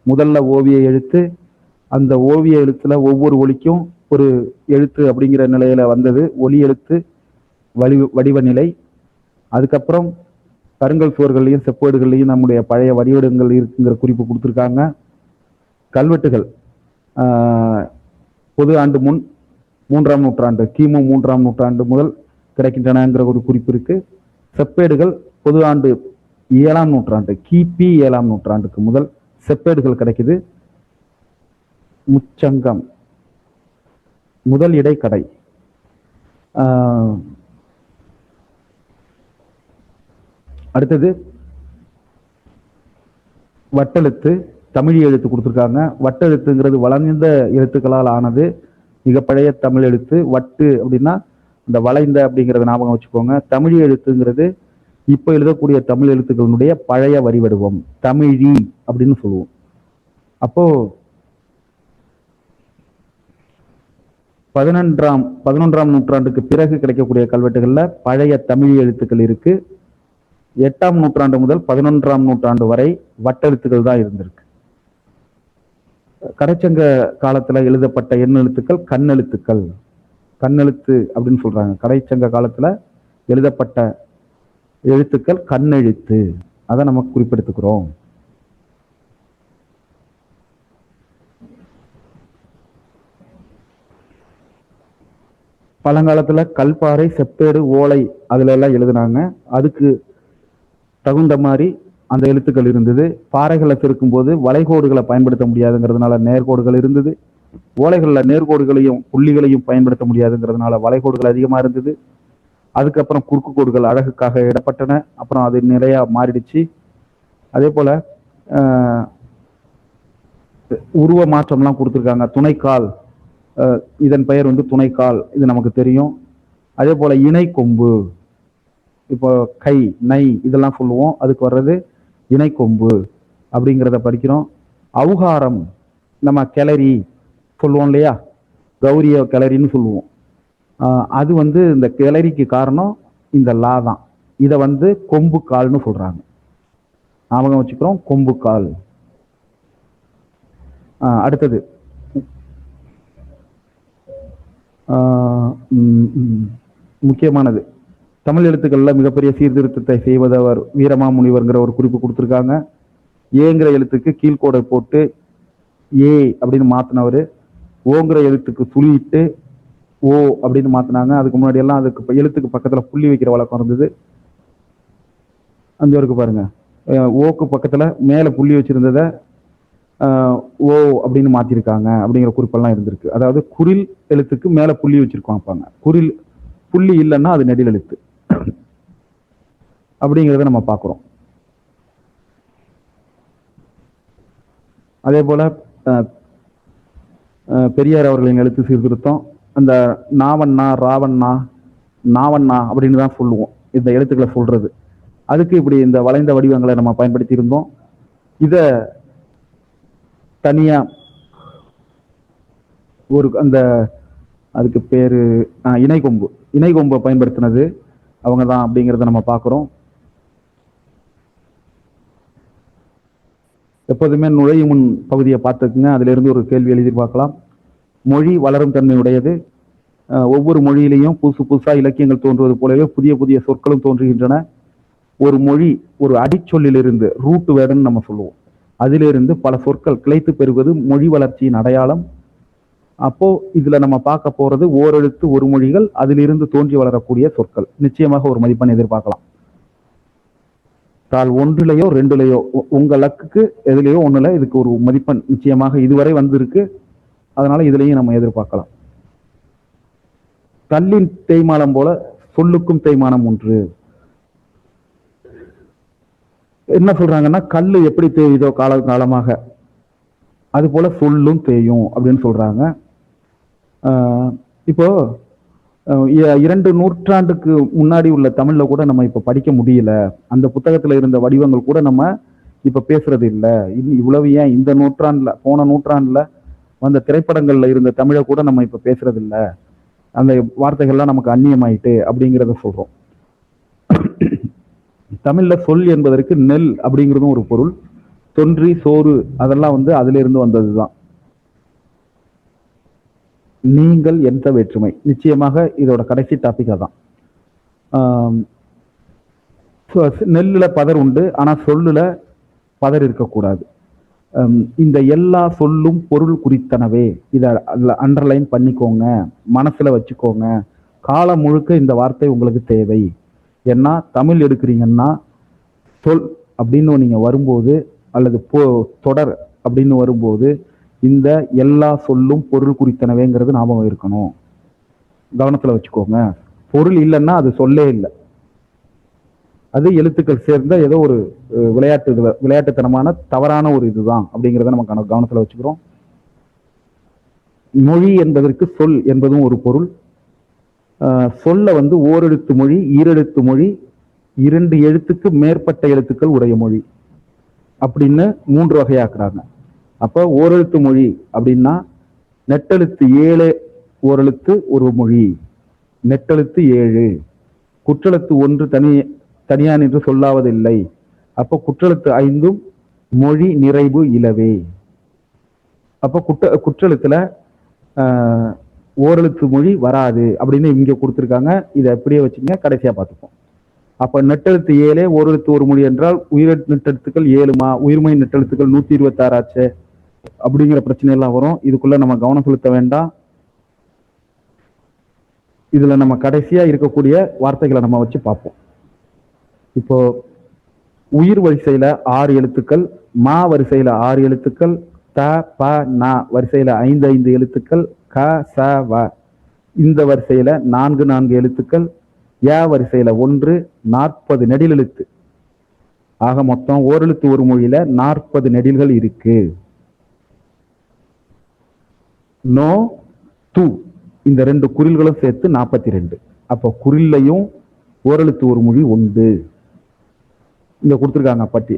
முதல்ல ஓவிய எழுத்து, அந்த ஓவிய எழுத்துல ஒவ்வொரு ஒலிக்கும் ஒரு எழுத்து அப்படிங்கிற நிலையில வந்தது ஒலி எழுத்து வடிவ நிலை. அதுக்கப்புறம் கருங்கல் சுவர்கள்லையும் செப்பேடுகள்லையும் நம்முடைய பழைய வடிவங்கள் இருக்குங்கிற குறிப்பு கொடுத்துருக்காங்க. கல்வெட்டுகள் பொது ஆண்டு முன் 3ஆம் நூற்றாண்டு, கிமு 3ஆம் நூற்றாண்டு முதல் கிடைக்கின்றனங்கிற ஒரு குறிப்பு இருக்கு. செப்பேடுகள் பொது ஆண்டு 7ஆம் நூற்றாண்டு, கிபி 7ஆம் நூற்றாண்டுக்கு முதல் செப்பேடுகள் கிடைக்குது. முச்சங்கம், முதல் இடை கடை. அடுத்தது வட்டெழுத்து, தமிழ் எழுத்து கொடுத்துருக்காங்க. வட்டெழுத்துங்கிறது வளர்ந்த எழுத்துக்களால் ஆனது, மிக பழைய தமிழ் எழுத்து. வட்டு அப்படின்னா இந்த வளைந்த அப்படிங்கிறத ஞாபகம் வச்சுக்கோங்க. தமிழ் எழுத்துங்கிறது இப்ப எழுதக்கூடிய தமிழ் எழுத்துக்களுடைய பழைய வரி வடிவம், தமிழி அப்படின்னு சொல்லுவோம். அப்போ 11ஆம் நூற்றாண்டுக்கு பிறகு கிடைக்கக்கூடிய கல்வெட்டுகள்ல பழைய தமிழ் எழுத்துக்கள் இருக்கு. 8ஆம் நூற்றாண்டு முதல் 11ஆம் நூற்றாண்டு வரை வட்டெழுத்துக்கள் தான் இருந்திருக்கு. கடைச்சங்க காலத்துல எழுதப்பட்ட எண்ணெழுத்துக்கள் கண்ணெழுத்துக்கள், கண்ணெழுத்து அப்படின்னு சொல்றாங்க. கடைச்சங்க காலத்துல எழுதப்பட்ட எழுத்துக்கள் கண்ணெழுத்து, அதை நம்ம குறிப்பெடுத்துக்கிறோம். பழங்காலத்துல கல்பாறை, செப்பேடு, ஓலை அதுல எல்லாம் எழுதினாங்க. அதுக்கு தகுந்த மாதிரி அந்த எழுத்துக்கள் இருந்தது. பாறைகளை செருக்கும் போது வளைகோடுகளை பயன்படுத்த முடியாதுங்கிறதுனால நேர்கோடுகள் இருந்தது. ஓலைகளில் நேர்கோடுகளையும் புள்ளிகளையும் பயன்படுத்த முடியாதுங்கிறதுனால வளைகோடுகள் அதிகமாக இருந்தது. அதுக்கப்புறம் குறுக்கு கோடுகள் அழகுக்காக இடப்பட்டன. அப்புறம் அது நிறைய மாறிடுச்சு. அதே போல உருவ மாற்றம்லாம் கொடுத்துருக்காங்க. துணைக்கால், இதன் பெயர் வந்து துணைக்கால், இது நமக்கு தெரியும். அதே போல இணை கொம்பு, இப்போ கை, நை இதெல்லாம் சொல்லுவோம், அதுக்கு வர்றது இணை கொம்பு அப்படிங்கிறத படிக்கிறோம். அவுகாரம், நம்ம கிளறி சொல்லுவோம் இல்லையா, கௌரிய கிளறின்னு சொல்லுவோம். அது வந்து இந்த கிளறிக்கு காரணம் இந்த லா தான். இதை வந்து கொம்பு கால்னு சொல்றாங்க, ஞாபகம் வச்சுக்கிறோம், கொம்பு கால். அடுத்தது முக்கியமானது, தமிழ் எழுத்துக்கள்ல மிகப்பெரிய சீர்திருத்தத்தை செய்வதவர் வீரமாமுனிவர்ங்கிற ஒரு குறிப்பு கொடுத்துருக்காங்க. ஏங்கிற எழுத்துக்கு கீழ்கோடை போட்டு ஏ அப்படின்னு மாத்தினவர், ஓங்கிற எழுத்துக்கு சுழிட்டு ஓ அப்படின்னு மாத்தினாங்க. அதுக்கு முன்னாடி எல்லாம் அதுக்கு எழுத்துக்கு பக்கத்துல புள்ளி வைக்கிற வழக்கம் இருந்தது. அஞ்சு வரைக்கும் பாருங்க, ஓக்கு பக்கத்துல மேல புள்ளி வச்சிருந்ததை ஓ அப்படின்னு மாத்திருக்காங்க அப்படிங்கிற குறிப்பெல்லாம் இருந்திருக்கு. அதாவது குறில் எழுத்துக்கு மேல புள்ளி வச்சிருப்பாங்க. குறில் புள்ளி இல்லைன்னா அது நெடில் எழுத்து அப்படிங்கிறத நம்ம பார்க்கிறோம். அதே போல பெரியார் அவர்களின் எழுத்து சீர்திருத்தம், அந்த நாவண்ணா, ராவண்ணா, நாவண்ணா அப்படின்னு தான் சொல்லுவோம் இந்த எழுத்துக்களை சொல்றது. அதுக்கு இப்படி இந்த வளைந்த வடிவங்களை நம்ம பயன்படுத்தி இருந்தோம். இத தனியா ஒரு அந்த அதுக்கு பேரு இணைகொம்பு, இணைகொம்பை பயன்படுத்தினது அவங்க தான் அப்படிங்கிறத நம்ம பார்க்கிறோம். எப்போதுமே நுழையும் முன் பகுதியை பார்த்துக்குங்க, அதுல இருந்து ஒரு கேள்வி எழுதி பார்க்கலாம். மொழி வளரும் தன்மையுடையது. ஒவ்வொரு மொழியிலையும் புதுசு புதுசா இலக்கியங்கள் தோன்றுவது போலவே புதிய புதிய சொற்களும் தோன்றுகின்றன. ஒரு மொழி ஒரு அடிச்சொல்லிலிருந்து, ரூட் வேர்டுன்னு நம்ம சொல்லுவோம், அதிலிருந்து பல சொற்கள் கிளைத்து பெறுவது மொழி வளர்ச்சியின் அடையாளம். அப்போ இதுல நம்ம பார்க்க போறது ஓரெழுத்து ஒரு மொழிகள், அதிலிருந்து தோன்றி வளரக்கூடிய சொற்கள். நிச்சயமாக ஒரு மதிப்பெண் எதிர்பார்க்கலாம். தாள் 1லயோ 2லயோ உங்க லக்குக்கு எதுலையோ ஒண்ணுல இதுக்கு ஒரு மதிப்பெண் நிச்சயமாக இதுவரை வந்திருக்கு. அதனால இதுலையும் நம்ம எதிர்பார்க்கலாம். கல்லின் தேய்மானம் போல சொல்லுக்கும் தேய்மானம் ஒன்று. என்ன சொல்றாங்கன்னா, கல்லு எப்படி தேயுதோ காலமாக அது போல சொல்லும் தேயும் அப்படின்னு சொல்றாங்க. இப்போ 2 நூற்றாண்டுக்கு முன்னாடி உள்ள தமிழ்ல கூட நம்ம இப்ப படிக்க முடியல. அந்த புத்தகத்துல இருந்த வடிவங்கள் கூட நம்ம இப்ப பேசுறது இல்லை. இவ்வளவு ஏன் இந்த நூற்றாண்டுல, போன நூற்றாண்டுல வந்த திரைப்படங்கள்ல இருந்த தமிழை கூட நம்ம இப்ப பேசுறது இல்லை. அந்த வார்த்தைகள்லாம் நமக்கு அந்நியமாயிட்டு அப்படிங்கிறத சொல்றோம். தமிழ்ல சொல் என்பதற்கு நெல் அப்படிங்கிறதும் ஒரு பொருள். தொன்றி, சோறு அதெல்லாம் வந்து அதுல இருந்து வந்ததுதான். நீங்கள் என்ற வேற்றுமை நிச்சயமாக இதோட கடைசி டாபிக் அதான். நெல்லுல பதர் உண்டு, ஆனா சொல்லுல பதர் இருக்கக்கூடாது. இந்த எல்லா சொல்லும் பொருள் குறித்தனவே, இதை அண்டர்லைன் பண்ணிக்கோங்க, மனசுல வச்சுக்கோங்க. காலம் முழுக்க இந்த வார்த்தை உங்களுக்கு தேவை. ஏன்னா தமிழ் எடுக்கிறீங்கன்னா சொல் அப்படின்னு நீங்க வரும்போது, அல்லது தொடர் அப்படின்னு வரும்போது, இந்த எல்லா சொல்லும் பொருள் குறித்தனவேங்கிறது ஞாபகம் இருக்கணும், கவனத்துல வச்சுக்கோங்க. பொருள் இல்லைன்னா அது சொல்லே இல்லை, அது எழுத்துக்கள் சேர்ந்த ஏதோ ஒரு விளையாட்டுத்தனமான தவறான ஒரு இதுதான் அப்படிங்கிறத நம்ம கவனத்துல வச்சுக்கிறோம். மொழி என்பதற்கு சொல் என்பதும் ஒரு பொருள். சொல்ல வந்து ஓரெழுத்து மொழி, ஈரெழுத்து மொழி, 2 எழுத்துக்கு மேற்பட்ட எழுத்துக்கள் உடைய மொழி அப்படின்னு 3 வகையாக்குறாங்க. அப்ப ஓரெழுத்து மொழி அப்படின்னா நெட்டெழுத்து 7 ஓரெழுத்து ஒரு மொழி, நெட்டெழுத்து 7, குற்றெழுத்து 1 தனியான் என்று சொல்லாவதில்லை. அப்ப குற்றெழுத்து 5 மொழி நிறைவு இலவே. அப்ப குற்றெழுத்துல ஓரெழுத்து மொழி வராது அப்படின்னு இங்க கொடுத்துருக்காங்க. இதை எப்படியே வச்சுங்க, கடைசியா பார்த்துப்போம். அப்ப நெட்டெழுத்து 7 ஓரெழுத்து ஒரு மொழி என்றால் உயிர் நெட்டெழுத்துக்கள் 7மா, உயிர்மை நெட்டெழுத்துக்கள் 126 ஆச்சு அப்படிங்கிற பிரச்சனை எல்லாம் வரும். இதுக்குள்ள நம்ம கவனம் செலுத்த வேண்டாம். இதுல நம்ம கடைசியா இருக்கக்கூடிய வார்த்தைகளை நம்ம வச்சு பார்ப்போம். இப்போ உயிர் வரிசையில 6 எழுத்துக்கள், மா வரிசையில 6 எழுத்துக்கள், த ப ந வரிசையில 5 எழுத்துக்கள், க ச வ இந்த வரிசையில 4 எழுத்துக்கள், ய வரிசையில 1, 40 நெடில் எழுத்து. ஆக மொத்தம் ஓரெழுத்து ஒரு மொழியில 40 நெடில்கள் இருக்கு. நோ து இந்த 2 குறில்களும் சேர்த்து 42. அப்போ குறில்லையும் ஓரெழுத்து ஒரு மொழி உண்டு. இங்க கொடுத்துருக்காங்க பட்டி.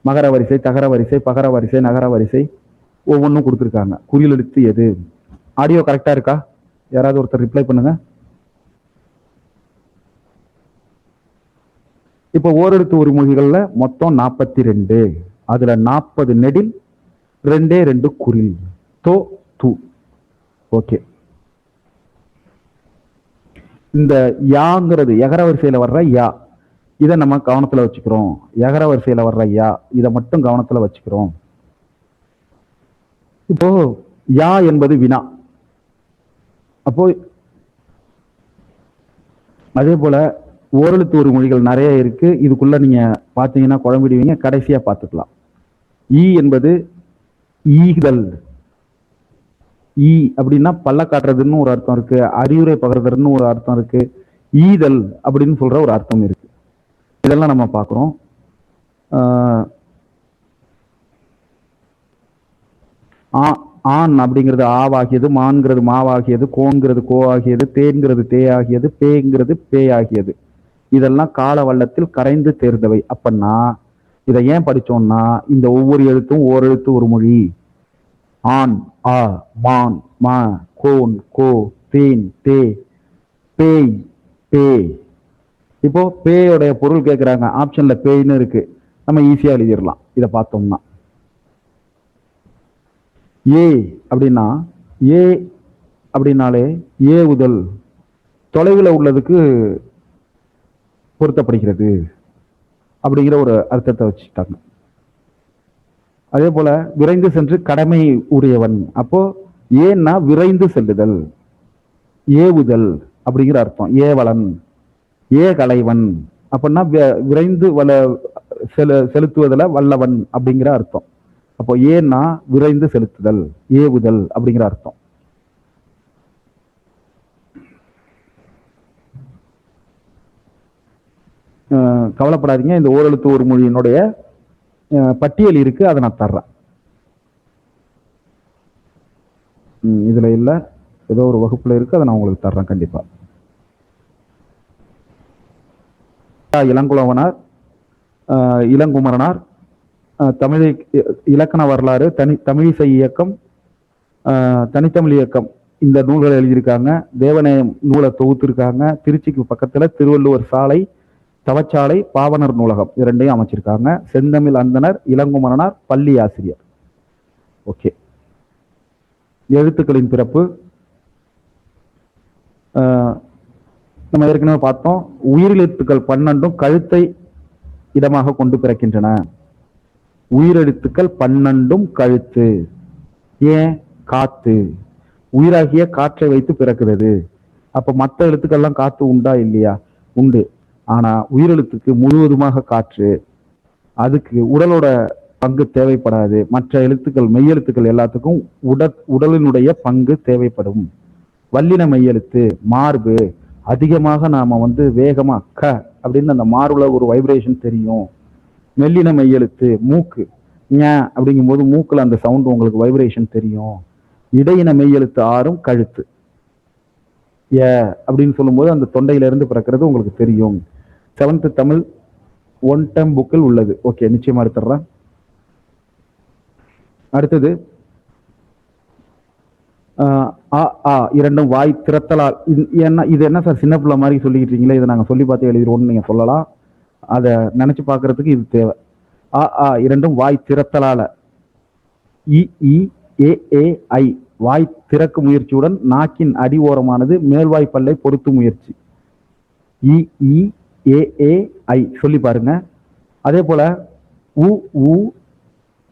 மகர வரிசை, தகர வரிசை, பகர வரிசை, நகர வரிசை ஒவ்வொன்றும் கொடுத்துருக்காங்க. குறில் எழுத்து எது? ஆடியோ கரெக்டா இருக்கா? யாராவது ஒருத்தர் ரிப்ளை பண்ணுங்க. இப்போ ஓரெழுத்து ஒரு மொழிகள்ல மொத்தம் 42. அதுல 40 நெடில், 2 குறில். தோ து. ஓகே. இந்த யாங்கிறது எகர வரிசையில வர்ற யா, இதை நம்ம கவனத்துல வச்சுக்கிறோம். எகர வரிசையில வர்ற யா இதை மட்டும் கவனத்துல வச்சுக்கிறோம். இப்போ யா என்பது வினா. அப்போ அதே போல ஓரெழுத்து ஒரு மொழிகள் நிறைய இருக்கு. இதுக்குள்ள நீங்க பாத்தீங்கன்னா குழம்பிடுவீங்க. கடைசியா பார்த்துக்கலாம். ஈ என்பது ஈதல். ஈ அப்படின்னா பல்ல காட்டுறதுன்னு ஒரு அர்த்தம் இருக்கு, அறிவுரை பகிர்றதுன்னு ஒரு அர்த்தம் இருக்கு, ஈதல் அப்படின்னு சொல்ற ஒரு அர்த்தம் இருக்கு. இதெல்லாம் நம்ம பார்க்கிறோம். ஆண் அப்படிங்கிறது ஆவாகியது, மான்கிறது மாவாகியது, கோங்கிறது கோ ஆகியது, தேன்கிறது தே ஆகியது, பேங்கிறது பே ஆகியது. இதெல்லாம் கால வள்ளத்தில் கரைந்து தேர்ந்தவை. அப்படின்னா இதை ஏன் படிச்சோம்னா, இந்த ஒவ்வொரு எழுத்தும் ஓரெழுத்து ஒரு மொழி. ஆண் ஆ, மான் மா, கோன் கோ, தேன் தே, பேய் பே. இப்போ பேயோடைய பொருள் கேட்கிறாங்க. ஆப்ஷன்ல பேய்னு இருக்கு, நம்ம ஈஸியா எழுதிடலாம் இதை பார்த்தோம்னா. ஏ அப்படின்னா, ஏ அப்படின்னாலே ஏவுதல், தொலைவில் உள்ளதுக்கு பொருத்தப்படுகிறது அப்படிங்கிற ஒரு அர்த்தத்தை வச்சுட்டாங்க. அதே போல விரைந்து சென்று கடமை உரியவன். அப்போ ஏன்னா விரைந்து செல்லுதல், ஏவுதல் அப்படிங்கிற அர்த்தம். ஏவலன், ஏ கலைவன் அப்படின்னா விரைந்து செலுத்துவதில் வல்லவன் அப்படிங்கிற அர்த்தம். அப்போ ஏன்னா விரைந்து செலுத்துதல், ஏவுதல் அப்படிங்கிற அர்த்தம். கவலைப்படாதீங்க, இந்த ஓரெழுத்து ஒரு மொழியினுடைய பட்டியல் இருக்கு, அதை நான் தர்றேன். இதுல இல்ல, ஏதோ ஒரு வகுப்புல இருக்கு, அதை நான் உங்களுக்கு தர்றேன் கண்டிப்பா. இளங்குலவனார், இளங்குமரனார், தமிழ் இலக்கண வரலாறு, தமிழிசை இயக்கம், தனித்தமிழ் இயக்கம், இந்த நூல்களை எழுதியிருக்காங்க. தேவநேயம் நூலை தொகுத்திருக்காங்க. திருச்சிக்கு பக்கத்துல திருவள்ளுவர் சாலை, தவச்சாலை, பாவனர் நூலகம் இரண்டையும் அமைச்சிருக்காங்க. செந்தமிழ் அந்தனர், இளங்குமரனார், பள்ளி ஆசிரியர். ஓகே. எழுத்துக்களின் பிறப்பு நம்ம ஏற்கனவே பார்த்தோம். உயிரெழுத்துக்கள் 12 கழுத்தை இடமாக கொண்டு பிறக்கின்றன. உயிரெழுத்துக்கள் 12 கழுத்து. ஏன்? காத்து, உயிராகிய காற்றை வைத்து பிறக்கிறது. அப்ப மற்ற எழுத்துக்கள்லாம் காத்து உண்டா இல்லையா? உண்டு. ஆனா உயிரெழுத்துக்கு முழுவதுமாக காற்று, அதுக்கு உடலோட பங்கு தேவைப்படாது. மற்ற எழுத்துக்கள் மெய்யெழுத்துக்கள் எல்லாத்துக்கும் உடலினுடைய பங்கு தேவைப்படும். வல்லின மெய்யெழுத்து மார்பு, அதிகமாக நாம வேகமா க அப்படின்னு அந்த மார்புல ஒரு வைப்ரேஷன் தெரியும். மெல்லின மெய்யெழுத்து மூக்கு, ஞ அப்படிங்கும் போது மூக்குல அந்த சவுண்ட் உங்களுக்கு வைப்ரேஷன் தெரியும். இடையின மெய்யெழுத்து 6 கழுத்து. ஏ அப்படின்னு சொல்லும்போது அந்த தொண்டையிலிருந்து பிறக்கிறது உங்களுக்கு தெரியும். 7th தமிழ் ஒன் டைம் புக்கில் உள்ளது. ஓகே, நிச்சயமா எடுத்துடுறேன். அடுத்தது இரண்டும் வாய் திறத்தலால். இது என்ன சார் சின்ன பிள்ளை மாதிரி சொல்லிக்கிட்டீங்களே, இதை நாங்கள் சொல்லி பார்த்து எழுதிடுவோம்னு நீங்க சொல்லலாம். அதை நினைச்சு பார்க்கறதுக்கு இது தேவை. இரண்டும் வாய் திறத்தலால. இ வாய் திறக்கு முயற்சியுடன் நாக்கின் அடி ஓரமானது மேல்வாய் பல்லை பொறுத்து முயற்சி. இ சொல்லி பாருங்க. அதே போல உ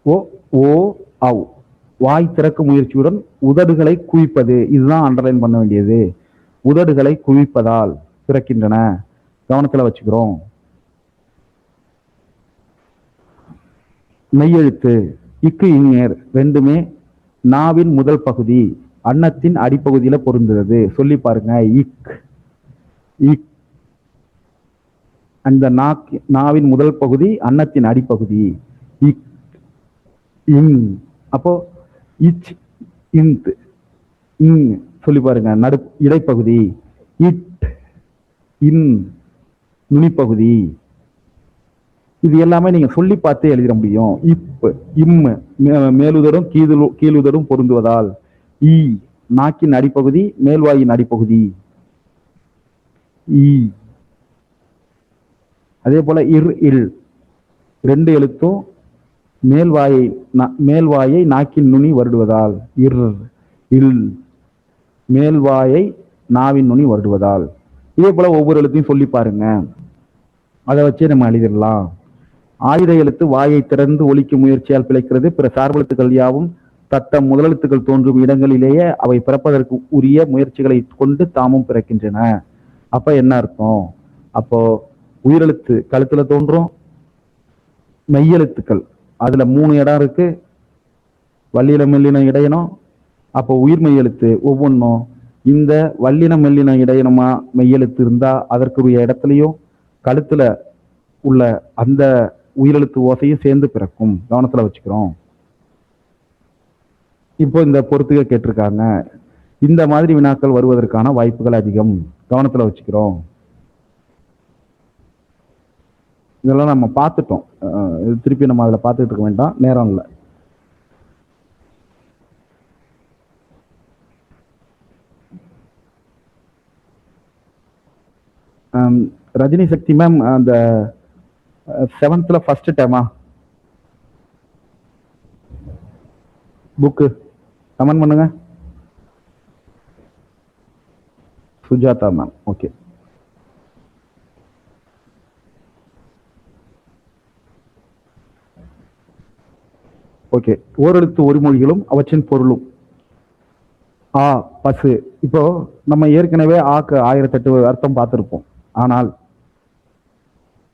ஓ ஓ அவ் வாய் திறக்கு முயற்சியுடன் உதடுகளை குவிப்பது. இதுதான் அண்டர்லைன் பண்ண வேண்டியது. உதடுகளை குவிப்பதால் பிறக்கின்றன. கவனத்துல வச்சுக்கிறோம். மெய்யெழுத்து இக்கு இங்கேர் ரெண்டுமே நாவின் முதல் பகுதி அன்னத்தின் அடிப்பகுதியில பொருந்துறது. சொல்லி பாருங்க. இக் அந்த நாவின் முதல் பகுதி அன்னத்தின் அடிப்பகுதி. இக் இங். அப்போ இச் இந்த் இங் சொல்லி பாருங்க. இடைப்பகுதி. இட் இன் நுனிப்பகுதி. இது எல்லாமே நீங்க சொல்லி பார்த்தே எழுதிட முடியும். இம் மேலுதடும் கீழுதடும் பொருந்துவதால். ஈ நாக்கின் அடிப்பகுதி மேல்வாயின் அடிப்பகுதி. ஈ. அதே போல இல் ரெண்டு எழுத்தும் மேல்வாயை நாக்கின் நுனி வருடுவதால். இல் மேல்வாயை நாவின் நுனி வருடுவதால். இதே போல ஒவ்வொரு எழுத்தையும் சொல்லி பாருங்க. அதை வச்சே நம்ம எழுதிடலாம். ஆயுத எழுத்து வாயை திறந்து ஒலிக்கும் முயற்சியால் பிழைக்கிறது. பிற சார்பெழுத்துக்கள் யாவும் தத்தம் முதலெழுத்துக்கள் தோன்றும் இடங்களிலேயே அவை பிறப்பதற்கு உரிய முயற்சிகளை கொண்டு தாமும் பிறக்கின்றன. அப்ப என்ன அர்த்தம்? அப்போ உயிரெழுத்து கழுத்துல தோன்றும். மெய்யெழுத்துக்கள் அதுல 3 இடம் இருக்கு. வல்லினம் மெல்லினம் இடையணும். அப்போ உயிர் மெய்யெழுத்து ஒவ்வொன்றும் இந்த வல்லினம் மெல்லினம் இடையணுமா மெய்யெழுத்து இருந்தா அதற்குரிய இடத்துலையும் கழுத்துல உள்ள அந்த உயிரெழுத்து ஓசையும் சேர்ந்து பிறக்கும். கவனத்துல வச்சுக்கிறோம். இப்போ இந்த பொறுத்துக கேட்டிருக்காங்க. இந்த மாதிரி வினாக்கள் வருவதற்கான வாய்ப்புகள் அதிகம். கவனத்துல வச்சுக்கிறோம். இதெல்லாம் நம்ம பார்த்துட்டோம். திருப்பி நம்ம அதில் பார்த்துட்டு இருக்க வேண்டாம், நேரம் இல்லை. ரஜினி சக்தி மேம் அந்த 7th ஃபர்ஸ்ட் டைமா புக்கு கமெண்ட் பண்ணுங்க. சுஜாதா மேம். ஓகே. ஓகே. ஓரெழுத்து ஒரு மொழிகளும் அவற்றின் பொருளும். பசு. இப்போ நம்ம ஏற்கனவே ஆக்கு 1008 அர்த்தம் பார்த்திருப்போம். ஆனால்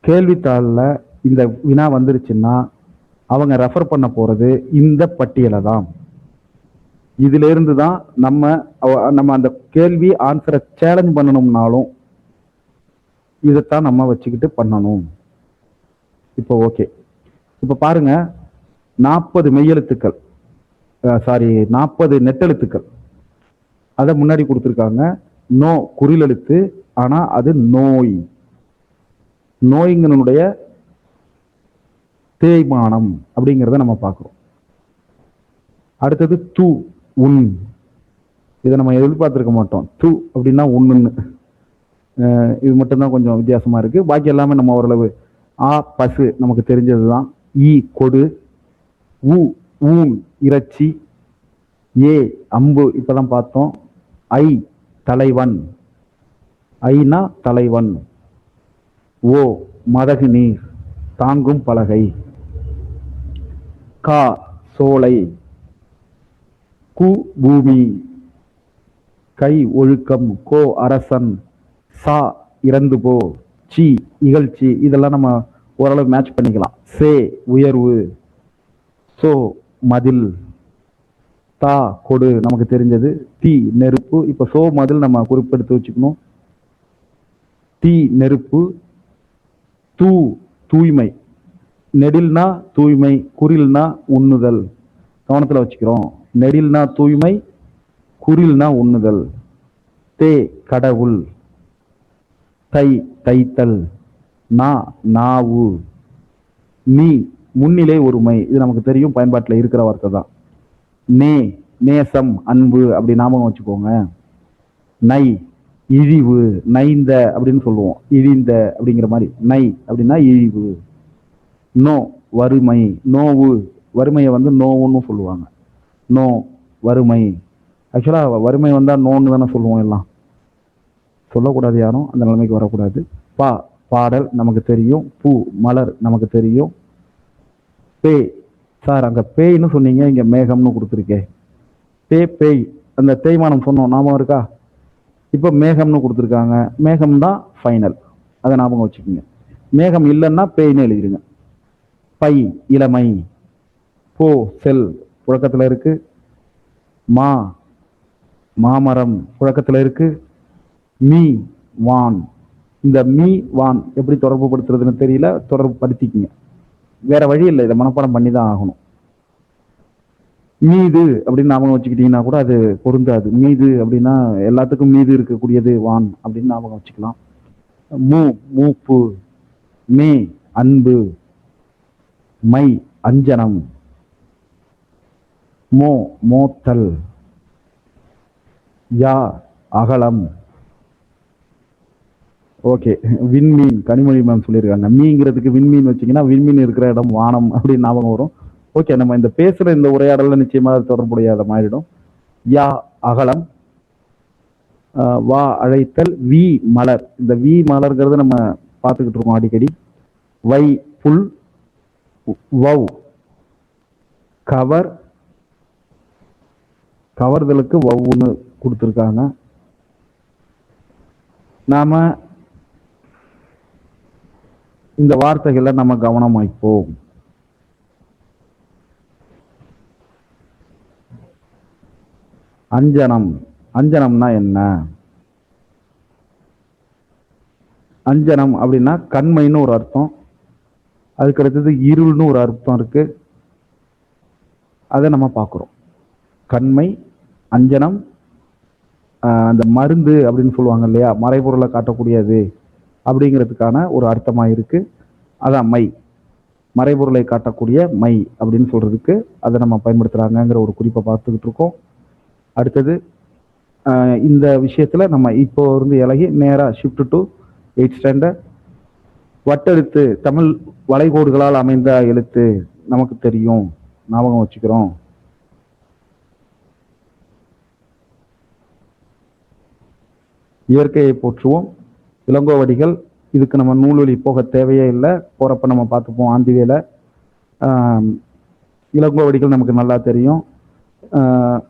கேள்வித்தாளில் இந்த வினா வந்துருச்சுன்னா அவங்க ரெஃபர் பண்ண போறது இந்த பட்டியலை தான். இதுல இருந்து தான் நம்ம அந்த கேள்வி ஆன்சரை சேலஞ்ச் பண்ணணும்னாலும் இதைத்தான் நம்ம வச்சுக்கிட்டு பண்ணணும். இப்போ ஓகே. இப்போ பாருங்க, 40 மெய்யெழுத்துக்கள், 40 நெட்டெழுத்துக்கள் அதை முன்னாடி கொடுத்துருக்காங்க. நோ குறில் எழுத்து, ஆனா அது நோய். நோய்ங்கனுடைய தேய்மானம் அப்படிங்கிறத நம்ம பார்க்கிறோம். அடுத்தது து உன். இதை நம்ம எதிர்பார்த்திருக்க மாட்டோம். து அப்படின்னா ஒண்ணுன்னு. இது மட்டும்தான் கொஞ்சம் வித்தியாசமா இருக்கு. பாக்கி எல்லாமே நம்ம ஓரளவு. பசு நமக்கு தெரிஞ்சதுதான். கொடு. ஊன் இறைச்சி. அம்பு இப்பதான் பார்த்தோம். தலைவன். ஐனா தலைவன். மதகு நீர் தாங்கும் பலகை. சோலை. பூமி. கை ஒழுக்கம். அரசன். இறந்து போ. இகழ்ச்சி. இதெல்லாம் நம்ம ஓரளவு மேட்ச் பண்ணிக்கலாம். உயர்வு. மதில். கொடு நமக்கு தெரிஞ்சது. நெருப்பு. இப்ப மதில் நம்ம குறிப்பெடுத்து வச்சுக்கணும். நெருப்பு. தூய்மை. நெடில்னா தூய்மை, குறில்னா உண்ணுதல். கவனத்துல வச்சுக்கிறோம். நெடில்னா தூய்மை, குறில்னா உண்ணுதல். தே கடவுள், தை தைத்தல், நா நாவு, நீ முன்னிலை ஒருமை. இது நமக்கு தெரியும், பயன்பாட்டில் இருக்கிற வார்த்தை தான். நே நேசம், அன்பு அப்படி ஞாபகம் வச்சுக்கோங்க. நை இழிவு, நைந்த அப்படின்னு சொல்லுவோம், இழிந்த அப்படிங்கிற மாதிரி. நை அப்படின்னா இழிவு. நோ வறுமை, நோவு, வறுமையை வந்து நோவுன்னு சொல்லுவாங்க. நோ வறுமை. ஆக்சுவலா வறுமை வந்தா நோன்னு தானே சொல்லுவோம், எல்லாம் சொல்லக்கூடாது, யாரும் அந்த நிலைமைக்கு வரக்கூடாது. பா பாடல் நமக்கு தெரியும். பூ மலர் நமக்கு தெரியும். பே சார் அங்க பேய்னு சொன்னீங்க, இங்க மேகம்னு கொடுத்துருக்கே. பேய் அந்த தேய்மானம் சொன்னோம், ஞாபகம் இருக்கா? இப்போ மேகம்னு கொடுத்துருக்காங்க. மேகம் தான் ஃபைனல், அதை ஞாபகம் வச்சுக்கோங்க. மேகம் இல்லைன்னா பேய்னு எழுதிருங்க. பை இளமை, போ செல் புழக்கத்தில் இருக்கு. மா மாமரம் புழக்கத்தில் இருக்கு. மீ வான். இந்த மீ வான் எப்படி தொடர்பு படுத்துறதுன்னு தெரியல, தொடர்பு படுத்திக்கிங்க, வேற வழி இல்லை, இதை மனப்பாடம் பண்ணி தான் ஆகணும். மீது அப்படின்னு ஞாபகம் வச்சுக்கிட்டீங்கன்னா கூட அது பொருந்தாது. மீது அப்படின்னா எல்லாத்துக்கும் மீது இருக்கக்கூடியது வான் அப்படின்னு ஞாபகம் வச்சுக்கலாம். மூ மூப்பு, மே அன்பு, மை அஞ்சனம், மோ மோத்தல், யா அகலம். ஓகே, விண்மீன் கனிமொழி மேம் சொல்லியிருக்காங்க. மீங்கிறதுக்கு விண்மீன் வச்சிங்கன்னா விண்மீன் இருக்கிற இடம் வானம் அப்படின்னு ஞாபகம் வரும். ஓகே, நம்ம இந்த பேசுகிற இந்த உரையாடல நிச்சயமாக தொடர்புடையாத மாறிடும். யா அகலம், வா அழைத்தல், வி மலர். இந்த வி மலர்ங்கிறது நம்ம பார்த்துக்கிட்டு இருக்கோம் அடிக்கடி. வை புல், வவ் கவர், கவர்தலுக்கு வவ்வுன்னு கொடுத்துருக்காங்க. நாம இந்த வார்த்தைகளை நம்ம கவனம் வைப்போம். அஞ்சனம், அஞ்சனம்னா என்ன? அஞ்சனம் அப்படின்னா கண்மைன்னு ஒரு அர்த்தம், அதுக்கு அடுத்தது இருள்னு ஒரு அர்த்தம் இருக்கு. அதை நம்ம பார்க்குறோம். கண்மை, அஞ்சனம், அந்த மருந்து அப்படின்னு சொல்லுவாங்க இல்லையா, மறைபொருளை காட்டக்கூடியது அப்படிங்கிறதுக்கான ஒரு அர்த்தமாக இருக்கு. அதான் மை, மறைபொருளை காட்டக்கூடிய மை அப்படின்னு சொல்றதுக்கு அதை நம்ம பயன்படுத்துறாங்கிற ஒரு குறிப்பை பார்த்துக்கிட்டு இருக்கோம். அடுத்தது இந்த விஷயத்துல நம்ம இப்போ இருந்து இலகி நேராக ஷிஃப்ட் டு 8th ஸ்டாண்டர்ட். வட்டெழுத்து, தமிழ் வளைகோடுகளால் அமைந்த எழுத்து நமக்கு தெரியும், ஞாபகம் வச்சுக்கிறோம். இயற்கையை போற்றுவோம், இளங்கோவடிகள். இதுக்கு நம்ம நூல்வழி போக தேவையே இல்லை, போறப்ப நம்ம பார்த்துப்போம். ஆந்திவேல இளங்கோவடிகள் நமக்கு நல்லா தெரியும்.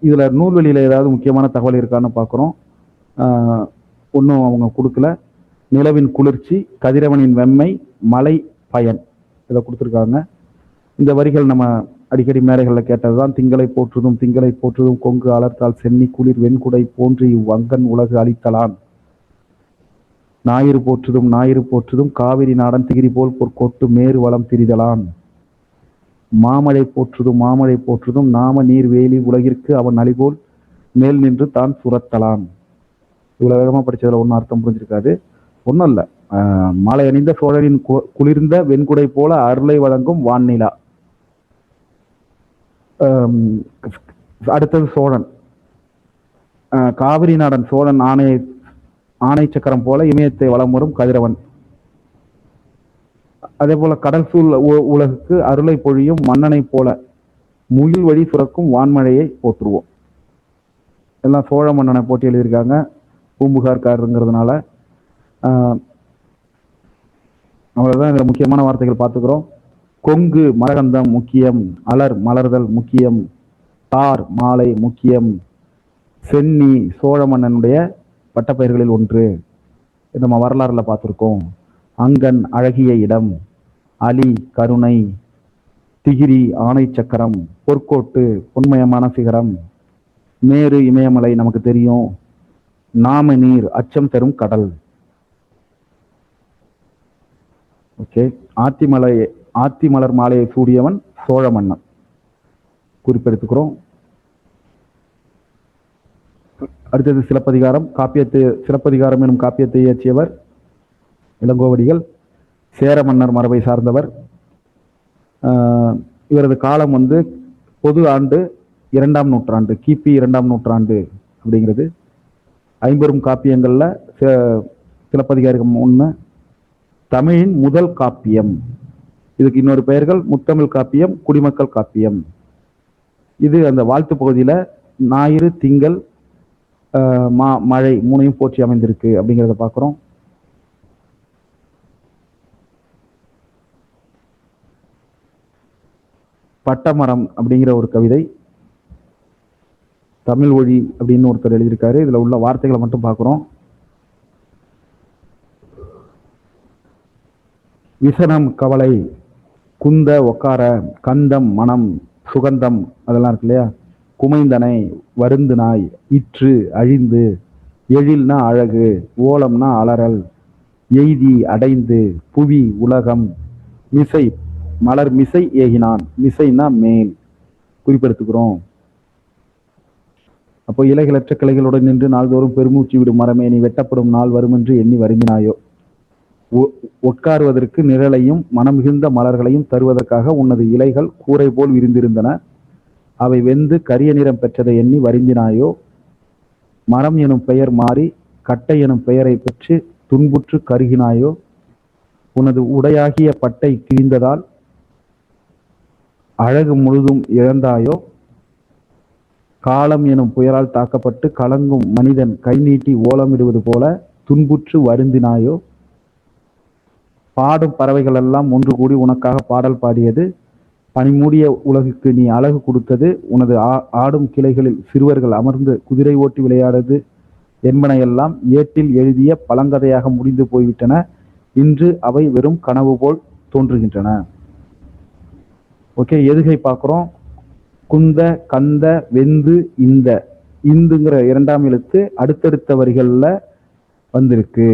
இதுல நூல்வழியில ஏதாவது முக்கியமான தகவல் இருக்கான்னு பார்க்குறோம். ஒன்றும் அவங்க கொடுக்கல. நிலவின் குளிர்ச்சி, கதிரவனின் வெம்மை, மலை பயன், இதை கொடுத்துருக்காங்க. இந்த வரிகள் நம்ம அடிக்கடி மேடைகளில் கேட்டதுதான். திங்களை போற்றுதும் திங்களை போற்றுதும் கொங்கு அலர்த்தால் சென்னி குளிர் வெண்குடை போன்று இவ்வங்கன் உலகு அளித்தலான். ஞாயிறு போற்றுதும் ஞாயிறு போற்றுதும் காவிரி நாடன் திகிரி போல் பொற்கோட்டு மேறு வளம் திரிதலான். மாமழை போற்றுதும் மாமழை போற்றுதும் நாம நீர் வேலி உலகிற்கு அவன் அழிபோல் மேல் நின்று தான் சுரத்தலான். இவ்வளவு வேகமா படிச்சதுல ஒன்றும் அர்த்தம் புரிஞ்சிருக்காது. ஒன்றும் இல்லை, மாலை அணிந்த சோழனின் குளிர்ந்த வெண்குடை போல அருளை வழங்கும் வான்நிலா. அடுத்தது சோழன், காவிரி நாடன் சோழன் ஆணை சக்கரம் போல இமயத்தை வலம் வரும் கதிரவன். அதே போல கடல் சூழ் உலகுக்கு அருளை பொழியும் மன்னனை போல முகில் வழி சுரக்கும் வான்மழையை போற்றுவோம். எல்லாம் சோழ மன்னனை போட்டி எழுதியிருக்காங்க, பூம்புகார்காரங்கிறதுனால. அவ்வளவுதான். இதுல முக்கியமான வார்த்தைகள் பார்த்துக்கிறோம். கொங்கு மரகந்தம் முக்கியம், அலர் மலர்தல் முக்கியம், தார் மாலை முக்கியம், சென்னி சோழ மன்னனுடைய பட்டப்பெயர்களில் ஒன்று, நம்ம வரலாறுல பார்த்துருக்கோம். அங்கன் அழகிய இடம், அலி கருணை, திகிரி ஆணை சக்கரம், பொற்கோட்டு பொன்மயமான சிகரம், மேரு இமயமலை நமக்கு தெரியும், நாம நீர் அச்சம் தரும் கடல். ஓகே, ஆத்தி மலர் மாலையை சூடியவன் சோழ மன்னன் குறிப்பெடுத்துக்கிறோம். அடுத்தது சிலப்பதிகாரம். சிலப்பதிகாரம் எனும் காப்பியத்தை இயற்றியவர் இளங்கோவடிகள். சேர மன்னர் மரபை சார்ந்தவர். இவரது காலம் பொது ஆண்டு 2ஆம் நூற்றாண்டு, கிபி 2ஆம் நூற்றாண்டு அப்படிங்கிறது. ஐம்பெரும் காப்பியங்கள்ல சிலப்பதிகாரம் ஒன்று. தமிழின் முதல் காப்பியம். இதுக்கு இன்னொரு பெயர்கள் முத்தமிழ் காப்பியம், குடிமக்கள் காப்பியம். இது அந்த வாழ்த்து பகுதியில ஞாயிறு, திங்கள், மழை மூணையும் போற்றி அமைந்திருக்கு அப்படிங்கிறத பார்க்கிறோம். பட்டமரம் அப்படிங்கிற ஒரு கவிதை தமிழ் ஒழி அப்படின்னு ஒருத்தர் எழுதியிருக்காரு. இதுல உள்ள வார்த்தைகளை மட்டும் பார்க்கிறோம். விசனம் கவலை, குந்த ஒக்கார, கந்தம் மனம், சுகந்தம் அதெல்லாம் இருக்கு இல்லையா. குமைந்தனை, வருந்து நாய், இற்று அழிந்து, எழில்னா அழகு, ஓலம்னா அலறல், எய்தி அடைந்து, புவி உலகம், மிசை மலர் மிசை ஏகினான், மிசைனா மேல் குறிப்பெடுத்துக்கிறோம். அப்போ இலைகளற்ற கிளைகளுடன் நின்று நாள்தோறும் பெருமூச்சு விடும் மரமே, நீ வெட்டப்படும் நாள் வரும் என்று எண்ணி வருந்தினாயோ. உட்காருவதற்கு நிழலையும் மனமிகுந்த மலர்களையும் தருவதற்காக உனது இலைகள் கூரை போல் விரிந்திருந்தன. அவை வெந்து கரிய நிறம் பெற்றதை எண்ணி வருந்தினாயோ. மரம் எனும் பெயர் மாறி கட்டை எனும் பெயரை பெற்று துன்புற்று கருகினாயோ. உனது உடையாகிய பட்டை கிழிந்ததால் அழகு முழுதும் இழந்தாயோ. காலம் எனும் புயலால் தாக்கப்பட்டு கலங்கும் மனிதன் கை நீட்டி ஓலமிடுவது போல துன்புற்று வருந்தினாயோ. பாடும் பறவைகள் எல்லாம் ஒன்று கூடி உனக்காக பாடல் பாடியது. பனிமூடிய உலகுக்கு நீ அழகு கொடுத்தது. உனது ஆடும் கிளைகளில் சிறுவர்கள் அமர்ந்து குதிரை ஓட்டி விளையாடுது என்பனையெல்லாம் ஏட்டில் எழுதிய பழங்கதையாக முடிந்து போய்விட்டன. இன்று அவை வெறும் கனவு போல் தோன்றுகின்றன. ஓகே, எதுகை பார்க்கிறோம். குந்த, கந்த, வெந்து, இந்துங்கிற 2ஆம் எழுத்து அடுத்தடுத்த வரிகள்ல வந்திருக்கு.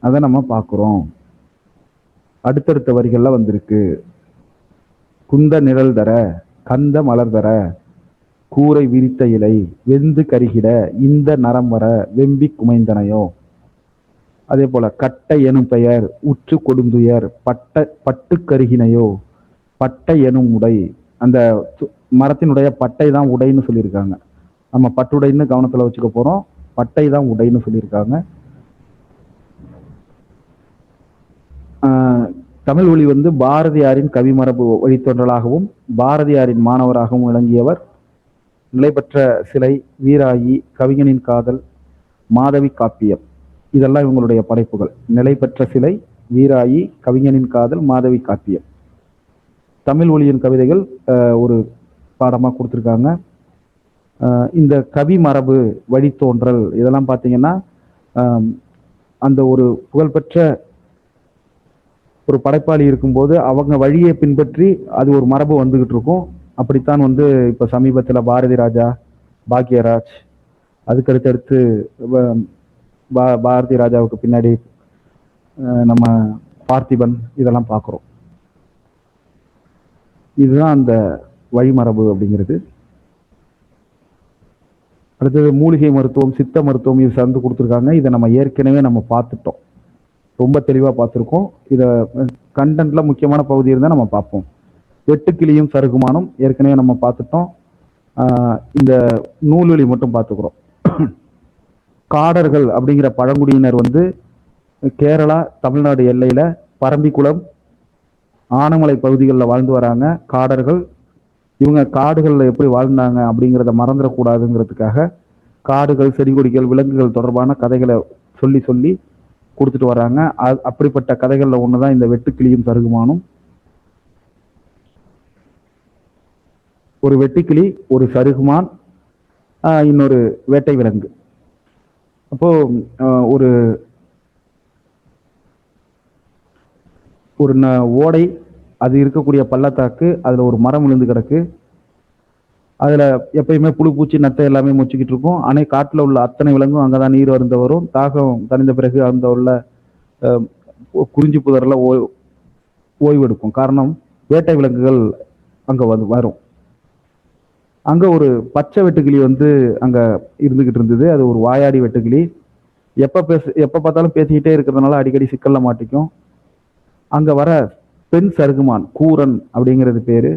அதை நம்ம பார்க்கிறோம். அடுத்தடுத்த வரிகள்ல வந்திருக்கு. குந்த நிழல் தர, கந்த மலர் தர, கூரை விரித்த இலை, வெந்து கருகிட, இந்த நரம் வர, வெம்பி குமைந்தனையோ. அதே போல கட்டை எனும் பெயர், உற்று கொடுந்துயர், பட்டு கருகினையோ. பட்டை எனும் உடை, அந்த மரத்தினுடைய பட்டை தான் உடைன்னு சொல்லியிருக்காங்க. நம்ம பட்டுடைன்னு கவனத்துல வச்சுக்க போறோம். பட்டை தான் உடைன்னு சொல்லியிருக்காங்க. தமிழ் ஒளி பாரதியாரின் கவிமரபு வழித்தொன்றலாகவும் பாரதியாரின் மாணவராகவும் விளங்கியவர். நிலைபெற்ற சிலை, வீராயி, கவிஞனின் காதல், மாதவி காப்பியம், இதெல்லாம் இவங்களுடைய படைப்புகள். நிலைபெற்ற சிலை, வீராயி, கவிஞனின் காதல், மாதவி காப்பியம். தமிழ் ஒளியின் கவிதைகள் ஒரு பாடமாக கொடுத்துருக்காங்க. இந்த கவி மரபு வழித்தோன்றல் இதெல்லாம் பார்த்தீங்கன்னா அந்த ஒரு புகழ்பெற்ற ஒரு படைப்பாளி இருக்கும்போது அவங்க வழியை பின்பற்றி அது ஒரு மரபு வந்துகிட்டு இருக்கும். அப்படித்தான் இப்போ சமீபத்தில் பாரதி ராஜா, பாக்யராஜ், அதுக்கடுத்தடுத்து பாரதி ராஜாவுக்கு பின்னாடி நம்ம பார்த்திபன், இதெல்லாம் பார்க்குறோம். இதுதான் அந்த வழிமரபு அப்படிங்கிறது. அடுத்தது மூலிகை மருத்துவம், சித்த மருத்துவம், இது சார்ந்து கொடுத்துருக்காங்க. இதை நம்ம ஏற்கனவே பார்த்துட்டோம், ரொம்ப தெளிவாக பார்த்துருக்கோம். இதை கண்டென்ட்ல முக்கியமான பகுதி இருந்தால் நம்ம பார்ப்போம். வெட்டுக்கிளியும் சருகுமானும் ஏற்கனவே நம்ம பார்த்துட்டோம். இந்த நூல்வழி மட்டும் பார்த்துக்கிறோம். காடர்கள் அப்படிங்கிற பழங்குடியினர் கேரளா தமிழ்நாடு எல்லையில பரம்பிக்குளம், ஆனமலை பகுதிகளில் வாழ்ந்து வராங்க காடர்கள். இவங்க காடுகளில் எப்படி வாழ்ந்தாங்க அப்படிங்கிறத மறந்துடக்கூடாதுங்கிறதுக்காக காடுகள், செடி கொடிகள், விலங்குகள் தொடர்பான கதைகளை சொல்லி சொல்லி கொடுத்துட்டு வராங்க. அப்படிப்பட்ட கதைகளில் ஒண்ணுதான் இந்த வெட்டுக்கிளியும் சருகுமானும். ஒரு வெட்டுக்கிளி, ஒரு சருகுமான், இன்னொரு வேட்டை விலங்கு. அப்போ ஒரு ஒரு ஓடை, அது இருக்கக்கூடிய பள்ளத்தாக்கு, அதுல ஒரு மரம் விழுந்து கிடக்கு. அதுல எப்பயுமே புழு, பூச்சி, நத்தை எல்லாமே முச்சிக்கிட்டு இருக்கும். காட்டுல உள்ள அத்தனை விலங்கும் அங்கதான் நீர் அருந்த வரும். தாகம் தணிந்த பிறகு அந்த உள்ள குறிஞ்சி புதர்ல ஓய்வெடுக்கும். காரணம், வேட்டை விலங்குகள் அங்க வரும். அங்க ஒரு பச்சை வெட்டுக்கிளி வந்து அங்க இருந்துகிட்டு இருந்தது. அது ஒரு வாயாடி வெட்டுக்கிளி. எப்ப பார்த்தாலும் பேசிக்கிட்டே இருக்கிறதுனால அடிக்கடி சிக்கல்ல மாட்டிக்கும். அங்க வர பெண் சருகுமான், கூரன் அப்படிங்கிறது பேரு.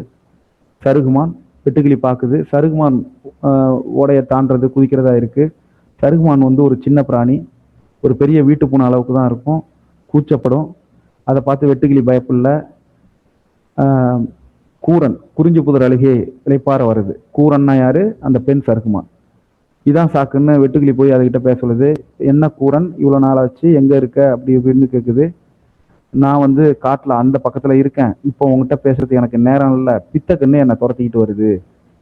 சருகுமான் வெட்டுக்கிளி பாக்குது. சருகுமான் ஓடைய தாண்டது குதிக்கிறதா இருக்கு. சருகுமான் வந்து ஒரு சின்ன பிராணி, ஒரு பெரிய வீட்டு பூனை அளவுக்கு தான் இருக்கும், கூச்சப்படும். அதை பார்த்து வெட்டுக்கிளி பயப்புள்ள. கூரன் குறிஞ்சி புதர் அழுகே இளைப்பாற வருது. கூரன்னா யாரு? அந்த பெண் சருகுமான். இதான் சாக்குன்னு வெட்டுக்கிளி போய் அதுகிட்ட பேச சொல்லுது. என்ன கூரன், இவ்வளவு நாள் ஆச்சு, எங்க இருக்க அப்படி இப்படின்னு கேக்குது. நான் வந்து காட்டுல அந்த பக்கத்துல இருக்கேன், இப்போ உங்ககிட்ட பேசுறது எனக்கு நேரம் இல்லை, பித்த கண்ணு என்னை துரத்திக்கிட்டு வருது.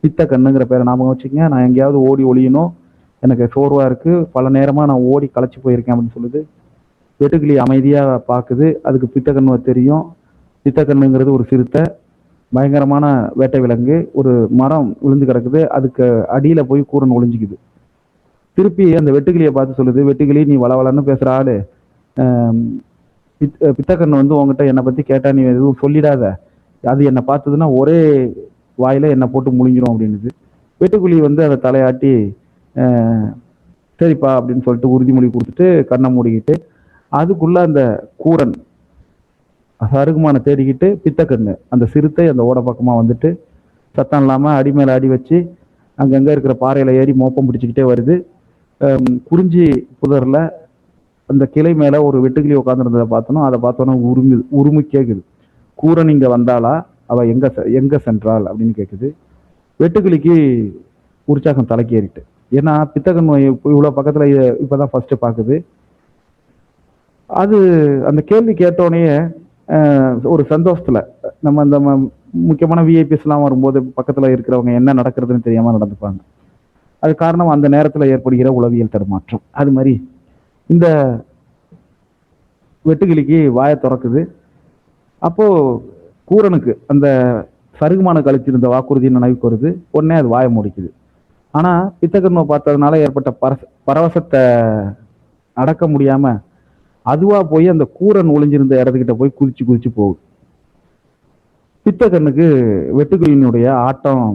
பித்த கண்ணுங்கிற பேரை ஞாபகம் வச்சுக்கங்க, நான் எங்கேயாவது ஓடி ஒளியணும், எனக்கு சோர்வா இருக்கு, பல நேரமா நான் ஓடி களைச்சு போயிருக்கேன் அப்படின்னு சொல்லுது. வெட்டுக்கிளி அமைதியா பாக்குது. அதுக்கு பித்த கண்ணு தெரியும். பித்த கண்ணுங்கிறது ஒரு சிறுத்தை, பயங்கரமான வேட்டை விலங்கு. ஒரு மரம் விழுந்து கிடக்குது, அதுக்கு அடியில போய் கூரன் ஒளிஞ்சுக்குது. திருப்பி அந்த வெட்டுக்கிளியை பார்த்து சொல்லுது, வெட்டுக்கிளி நீ வளவலன்னு பேசுற ஆளு, பித்தக்கண்ணு வந்து உங்ககிட்ட என்னை பத்தி கேட்டா நீ எதுவும் சொல்லிடாத, அது என்னை பார்த்ததுன்னா ஒரே வாயில என்னை போட்டு முழுங்கிரும் அப்படின்னுது. வெட்டுக்கிளி வந்து அதை தலையாட்டி சரிப்பா அப்படின்னு சொல்லிட்டு உறுதிமொழி கொடுத்துட்டு கண்ணை மூடிக்கிட்டு, அதுக்குள்ள அந்த கூரன் சருகுமான தேடிக்கிட்டு பித்தக்கண்ணு அந்த சிறுத்தை அந்த ஓட பக்கமா வந்துட்டு சத்தம் இல்லாம அடி மேல அடி வச்சு அங்கங்க இருக்கிற பாறையில ஏறி மோப்பம் பிடிச்சிக்கிட்டே வருது. குறிஞ்சி புதர்ல அந்த கிளை மேல ஒரு வெட்டுக்கிளி உட்காந்துருந்ததை பார்த்தோம். அதை பார்த்தோன்னா உருமி கேக்குது. கூரன் இங்க வந்தாளா, அவ எங்க சென்றாள் அப்படின்னு கேக்குது. வெட்டுக்கிளிக்கு உற்சாகம் தலைக்கு ஏறிட்டு, ஏன்னா பித்தகன் இவ்வளவு பக்கத்துல இப்பதான் ஃபர்ஸ்ட் பாக்குது. அது அந்த கேள்வி கேட்டோடனே ஒரு சந்தோஷத்துல, நம்ம அந்த முக்கியமான விஐபிஸ் எல்லாம் வரும்போது பக்கத்துல இருக்கிறவங்க என்ன நடக்கிறதுன்னு தெரியாம நடந்துப்பாங்க. அது காரணம் அந்த நேரத்துல ஏற்படுகிற உளவியல் தடுமாற்றம். அது மாதிரி இந்த வெட்டுக்கிளிக்கு வாயை திறக்குது. அப்போ கூரனுக்கு அந்த சருகுமானுக்கு அளிச்சிருந்த வாக்குறுதி நினைவுக்கு வருது. உடனே அது வாயை முடிக்குது. ஆனா பித்தகர்ணவை பார்த்ததுனால ஏற்பட்ட பரவசத்தை அடக்க முடியாம அதுவா போய் அந்த கூரன் ஒளிஞ்சிருந்த இடத்துக்கிட்ட போய் குதிச்சு குதிச்சு போகுது. பித்தகண்ணுக்கு வெட்டுக்கிளியினுடைய ஆட்டம்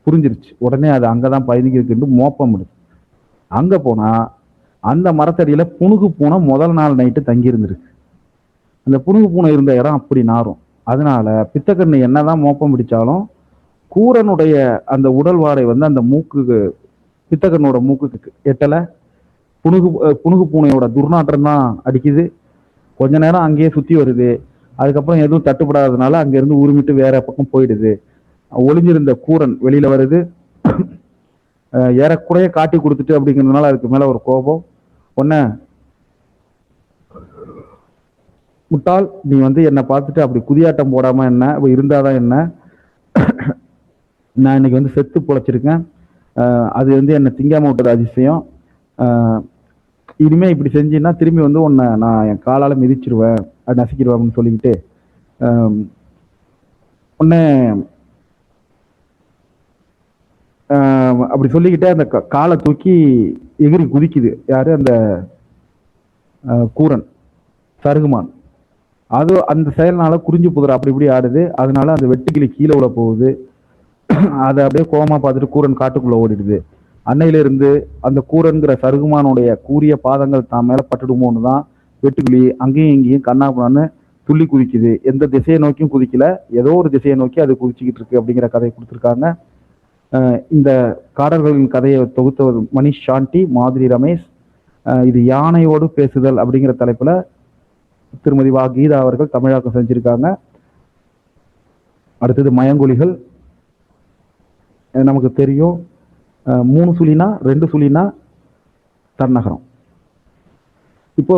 புரிஞ்சிருச்சு. உடனே அது அங்கதான் பயணிக்கிறதுக்கு மோப்பம் விடுது. அங்க போனா அந்த மரத்தடியில புனுகு பூனை முதல் நாள் நைட்டு தங்கி இருந்திருக்கு. அந்த புனுகு பூனை இருந்த இடம் அப்படி நாரும். அதனால பித்தக்கண்ணு என்னதான் மோப்பம் பிடிச்சாலும் கூரனுடைய அந்த உடல் வாடை வந்து அந்த மூக்குக்கு, பித்தக்கண்ணோட மூக்குக்கு எட்டல. புனுகு பூனையோட துர்நாற்றம் தான் அடிக்குது. கொஞ்ச நேரம் அங்கேயே சுத்தி வருது. அதுக்கப்புறம் எதுவும் தட்டுப்படாததுனால அங்கிருந்து உருமிட்டு வேற பக்கம் போயிடுது. ஒளிஞ்சிருந்த கூரன் வெளியில வருது. ஏறக்குறைய காட்டி கொடுத்துட்டு அப்படிங்கிறதுனால அதுக்கு மேல ஒரு கோபம். ஒன்ன முட்டாள், நீ வந்து என்னை பார்த்துட்டு அப்படி குதியாட்டம் போடாம என்ன இருந்தாதான் என்ன, நான் இன்னைக்கு வந்து செத்து பொழைச்சிருக்கேன், அது வந்து என்னை திங்காம விட்டது அதிசயம், இனிமே இப்படி செஞ்சீன்னா திரும்பி வந்து உன்னை நான் என் காலால மிதிச்சிருவேன், நசுக்கிடுவேன் அப்படின்னு சொல்லிக்கிட்டு உன்னை அப்படி சொல்லிக்கிட்டே அந்த காலை தூக்கி எகிரி குதிக்குது. யாரு? அந்த கூரன், சருகுமான். அது அந்த செயல்னால குறிஞ்சி புதர் அப்படி இப்படி ஆடுது. அதனால அந்த வெட்டுக்கிளி கீழே உள்ள போகுது. அதை அப்படியே கோபமா பார்த்துட்டு கூரன் காட்டுக்குள்ள ஓடிடுது. அன்னையில இருந்து அந்த கூரன்கிற சருகுமானுடைய கூரிய பாதங்கள் தான் மேல பட்டுடுமோன்னு தான் வெட்டுக்கிளி அங்கேயும் இங்கேயும் கண்ணாபுண்ணான்னு துள்ளி குதிக்குது. எந்த திசையை நோக்கியும் குதிக்கல, ஏதோ ஒரு திசையை நோக்கி அது குதிச்சுக்கிட்டு இருக்கு அப்படிங்கிற கதையை கொடுத்துருக்காங்க. இந்த காடர்களின் கதையை தொகுத்தவர் மணிஷ் சாண்டி, மாதிரி ரமேஷ். இது யானையோடு பேசுதல் அப்படிங்கிற தலைப்புல திருமதி வா கீதா அவர்கள் தமிழாக்கம் செஞ்சிருக்காங்க. அடுத்தது மயங்கொலிகள். நமக்கு தெரியும் 3 சுழினா 2 சுழினா தன்னகரம். இப்போ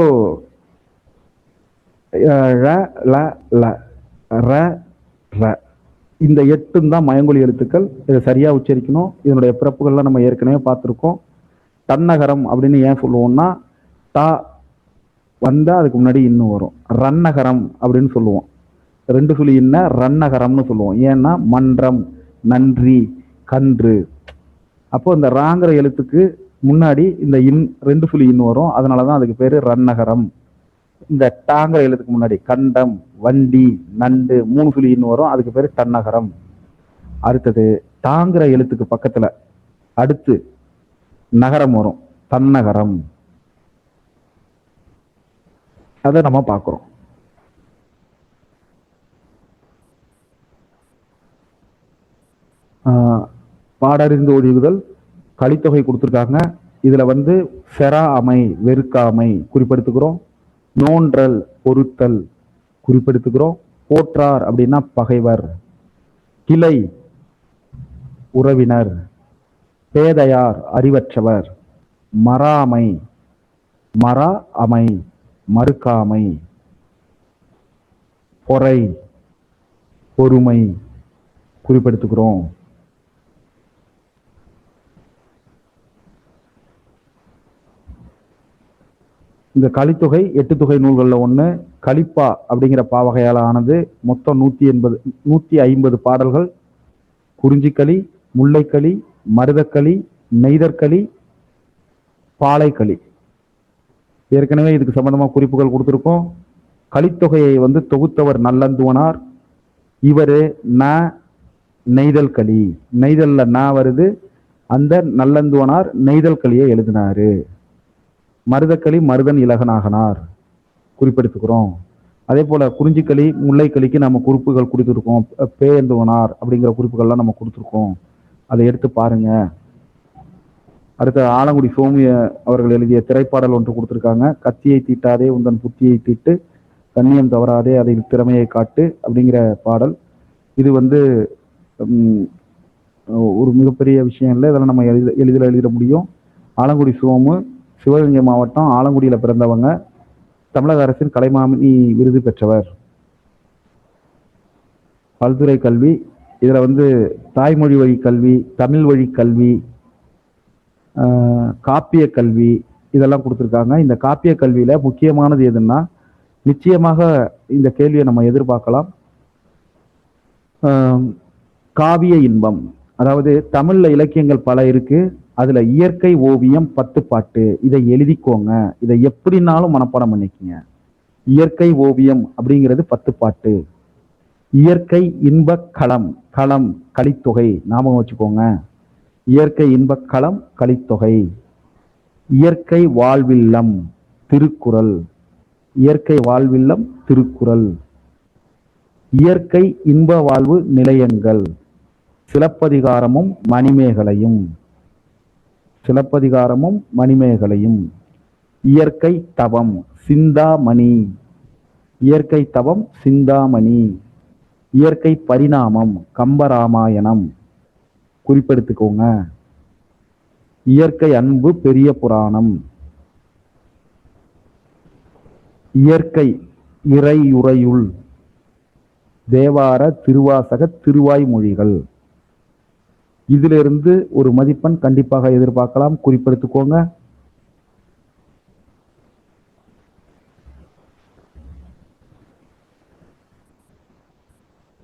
இந்த 8 தான் மயங்கொலி எழுத்துக்கள். இதை சரியா உச்சரிக்கணும். இதனுடைய பிறப்புகள்லாம் நம்ம ஏற்கனவே பார்த்துருக்கோம். தன்னகரம் அப்படின்னு ஏன் சொல்லுவோம்னா, டா வந்தா அதுக்கு முன்னாடி இன்னும் வரும். ரன்னகரம் அப்படின்னு சொல்லுவோம். 2 சுழி இன்ன ரன்னகரம்னு சொல்லுவோம். ஏன்னா மன்றம், நன்றி, கன்று. அப்போ இந்த ராங்கிற எழுத்துக்கு முன்னாடி இந்த 2 சுழி இன் வரும். அதனாலதான் அதுக்கு பேரு ரன்னகரம். இந்த டாங்கிற எழுத்துக்கு முன்னாடி கண்டம், வண்டி, நண்டு 3 சுழி இன் வரும். அதுக்கு பேரு தன்னகரம். அடுத்தது தாங்கிற எழுத்துக்கு பக்கத்துல அடுத்து நகரம் வரும், தன்னகரம். அதை நம்ம பார்க்கிறோம். பாடறிந்து ஒழிவுதல் கலித்தொகை கொடுத்துருக்காங்க. இதுல செரா அமை வெறுக்காமை குறிப்பெடுத்துக்கிறோம். நோன்றல் பொறுத்தல் குறிப்பெடுத்துக்கிறோம். போற்றார் அப்படின்னா பகைவர். கிளை உறவினர். பேதையார் அறிவற்றவர். மறாமை மரா அமை மறுக்காமை. பொறை பொறுமை குறிப்பெடுத்துக்கிறோம். இந்த கலித்தொகை 8 தொகை நூல்களில் ஒன்று. கலிப்பா அப்படிங்கிற பாவகையால் ஆனது. மொத்தம் 150 பாடல்கள். குறிஞ்சிக்களி, முல்லைக்களி, மருதக்களி, நெய்தற்களி, பாலைக்களி. ஏற்கனவே இதுக்கு சம்பந்தமா குறிப்புகள் கொடுத்துருக்கோம். கலித்தொகையை தொகுத்தவர் நல்லந்துவனார். இவரு நெய்தல் களி, நெய்தல்ல வருது. அந்த நல்லந்துவனார் நெய்தல் களியை எழுதினாரு. மருதக்களி மருதன் இலகனாகனார் குறிப்பெடுத்துக்கிறோம். அதே போல குறிஞ்சிக்களி முல்லைக்களிக்கு நம்ம குறிப்புகள் கொடுத்துருக்கோம். பேயந்துவனார் அப்படிங்கிற குறிப்புகள்லாம் நம்ம கொடுத்துருக்கோம். அதை எடுத்து பாருங்க. அடுத்த ஆலங்குடி சோமிய அவர்கள் எழுதிய திரைப்பாடல் ஒன்று கொடுத்துருக்காங்க. கத்தியை தீட்டாதே உந்தன் புத்தியை தீட்டு, கண்ணியம் தவறாதே அதை திறமையை காட்டு அப்படிங்கிற பாடல். இது ஒரு மிகப்பெரிய விஷயம் இல்லை. இதெல்லாம் நம்ம எளிதில் எழுதிட முடியும். ஆலங்குடி சோமு சிவகங்கை மாவட்டம் ஆலங்குடியில பிறந்தவங்க. தமிழக அரசின் கலைமாமணி விருது பெற்றவர். பல்துறை கல்வி. இதுல தாய்மொழி வழி கல்வி, தமிழ் வழி கல்வி, காப்பிய கல்வி இதெல்லாம் கொடுத்துருக்காங்க. இந்த காப்பிய கல்வியில முக்கியமானது எதுன்னா, நிச்சயமாக இந்த கேள்வியை நம்ம எதிர்பார்க்கலாம். காவிய இன்பம். அதாவது தமிழ்ல இலக்கியங்கள் பல இருக்கு. அதுல இயற்கை ஓவியம் 10 பாட்டு. இதை எழுதிக்கோங்க. இதை எப்படினாலும் மனப்பாடம் பண்ணிக்கங்க. இயற்கை ஓவியம் அப்படிங்கிறது 10 பாட்டு. இயற்கை இன்ப களம், களம் கலித்தொகை ஞாபகம் வச்சுக்கோங்க. இயற்கை இன்ப களம் கலித்தொகை. இயற்கை வாழ்வில்லம் திருக்குறள். இயற்கை வாழ்வில்லம் திருக்குறள். இயற்கை இன்ப வாழ்வு நிலையங்கள் சிலப்பதிகாரமும் மணிமேகலையும். சிலப்பதிகாரமும் மணிமேகலையும். இயற்கை தவம் சிந்தாமணி. இயற்கை தவம் சிந்தாமணி. இயற்கை பரிணாமம் கம்பராமாயணம் குறிப்பெடுத்துக்கோங்க. இயற்கை அன்பு பெரிய புராணம். இயற்கை இறையுறையுள் தேவார திருவாசக திருவாய்மொழிகள். இதிலிருந்து ஒரு மதிப்பெண் கண்டிப்பாக எதிர்பார்க்கலாம். குறிப்பெடுத்துக்கோங்க.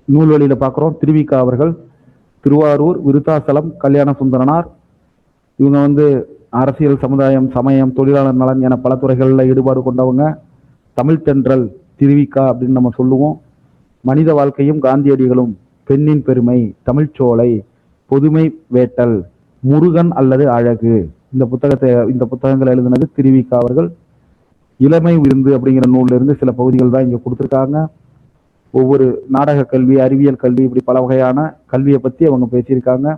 நூல்வழியில பார்க்கிறோம். திருவிக்கா அவர்கள் திருவாரூர் விருத்தாசலம் கல்யாண சுந்தரனார். இவங்க அரசியல், சமுதாயம், சமயம், தொழிலாளர் நலன் என பல துறைகளில் ஈடுபாடு கொண்டவங்க. தமிழ் தென்றல் திருவிக்கா அப்படின்னு நம்ம சொல்லுவோம். மனித வாழ்க்கையும் காந்தியடிகளும், பெண்ணின் பெருமை, தமிழ்ச்சோலை, பொதுமை வேட்டல், முருகன் அல்லது அழகு இந்த புத்தகங்களை எழுதினது திருவிக்கா அவர்கள். இளமை விருந்து அப்படிங்கிற நூல்ல இருந்து சில பகுதிகள் தான் இங்க கொடுத்துருக்காங்க. ஒவ்வொரு நாடக கல்வி, அறிவியல் கல்வி, இப்படி பல வகையான கல்வியை பத்தி அவங்க பேசியிருக்காங்க.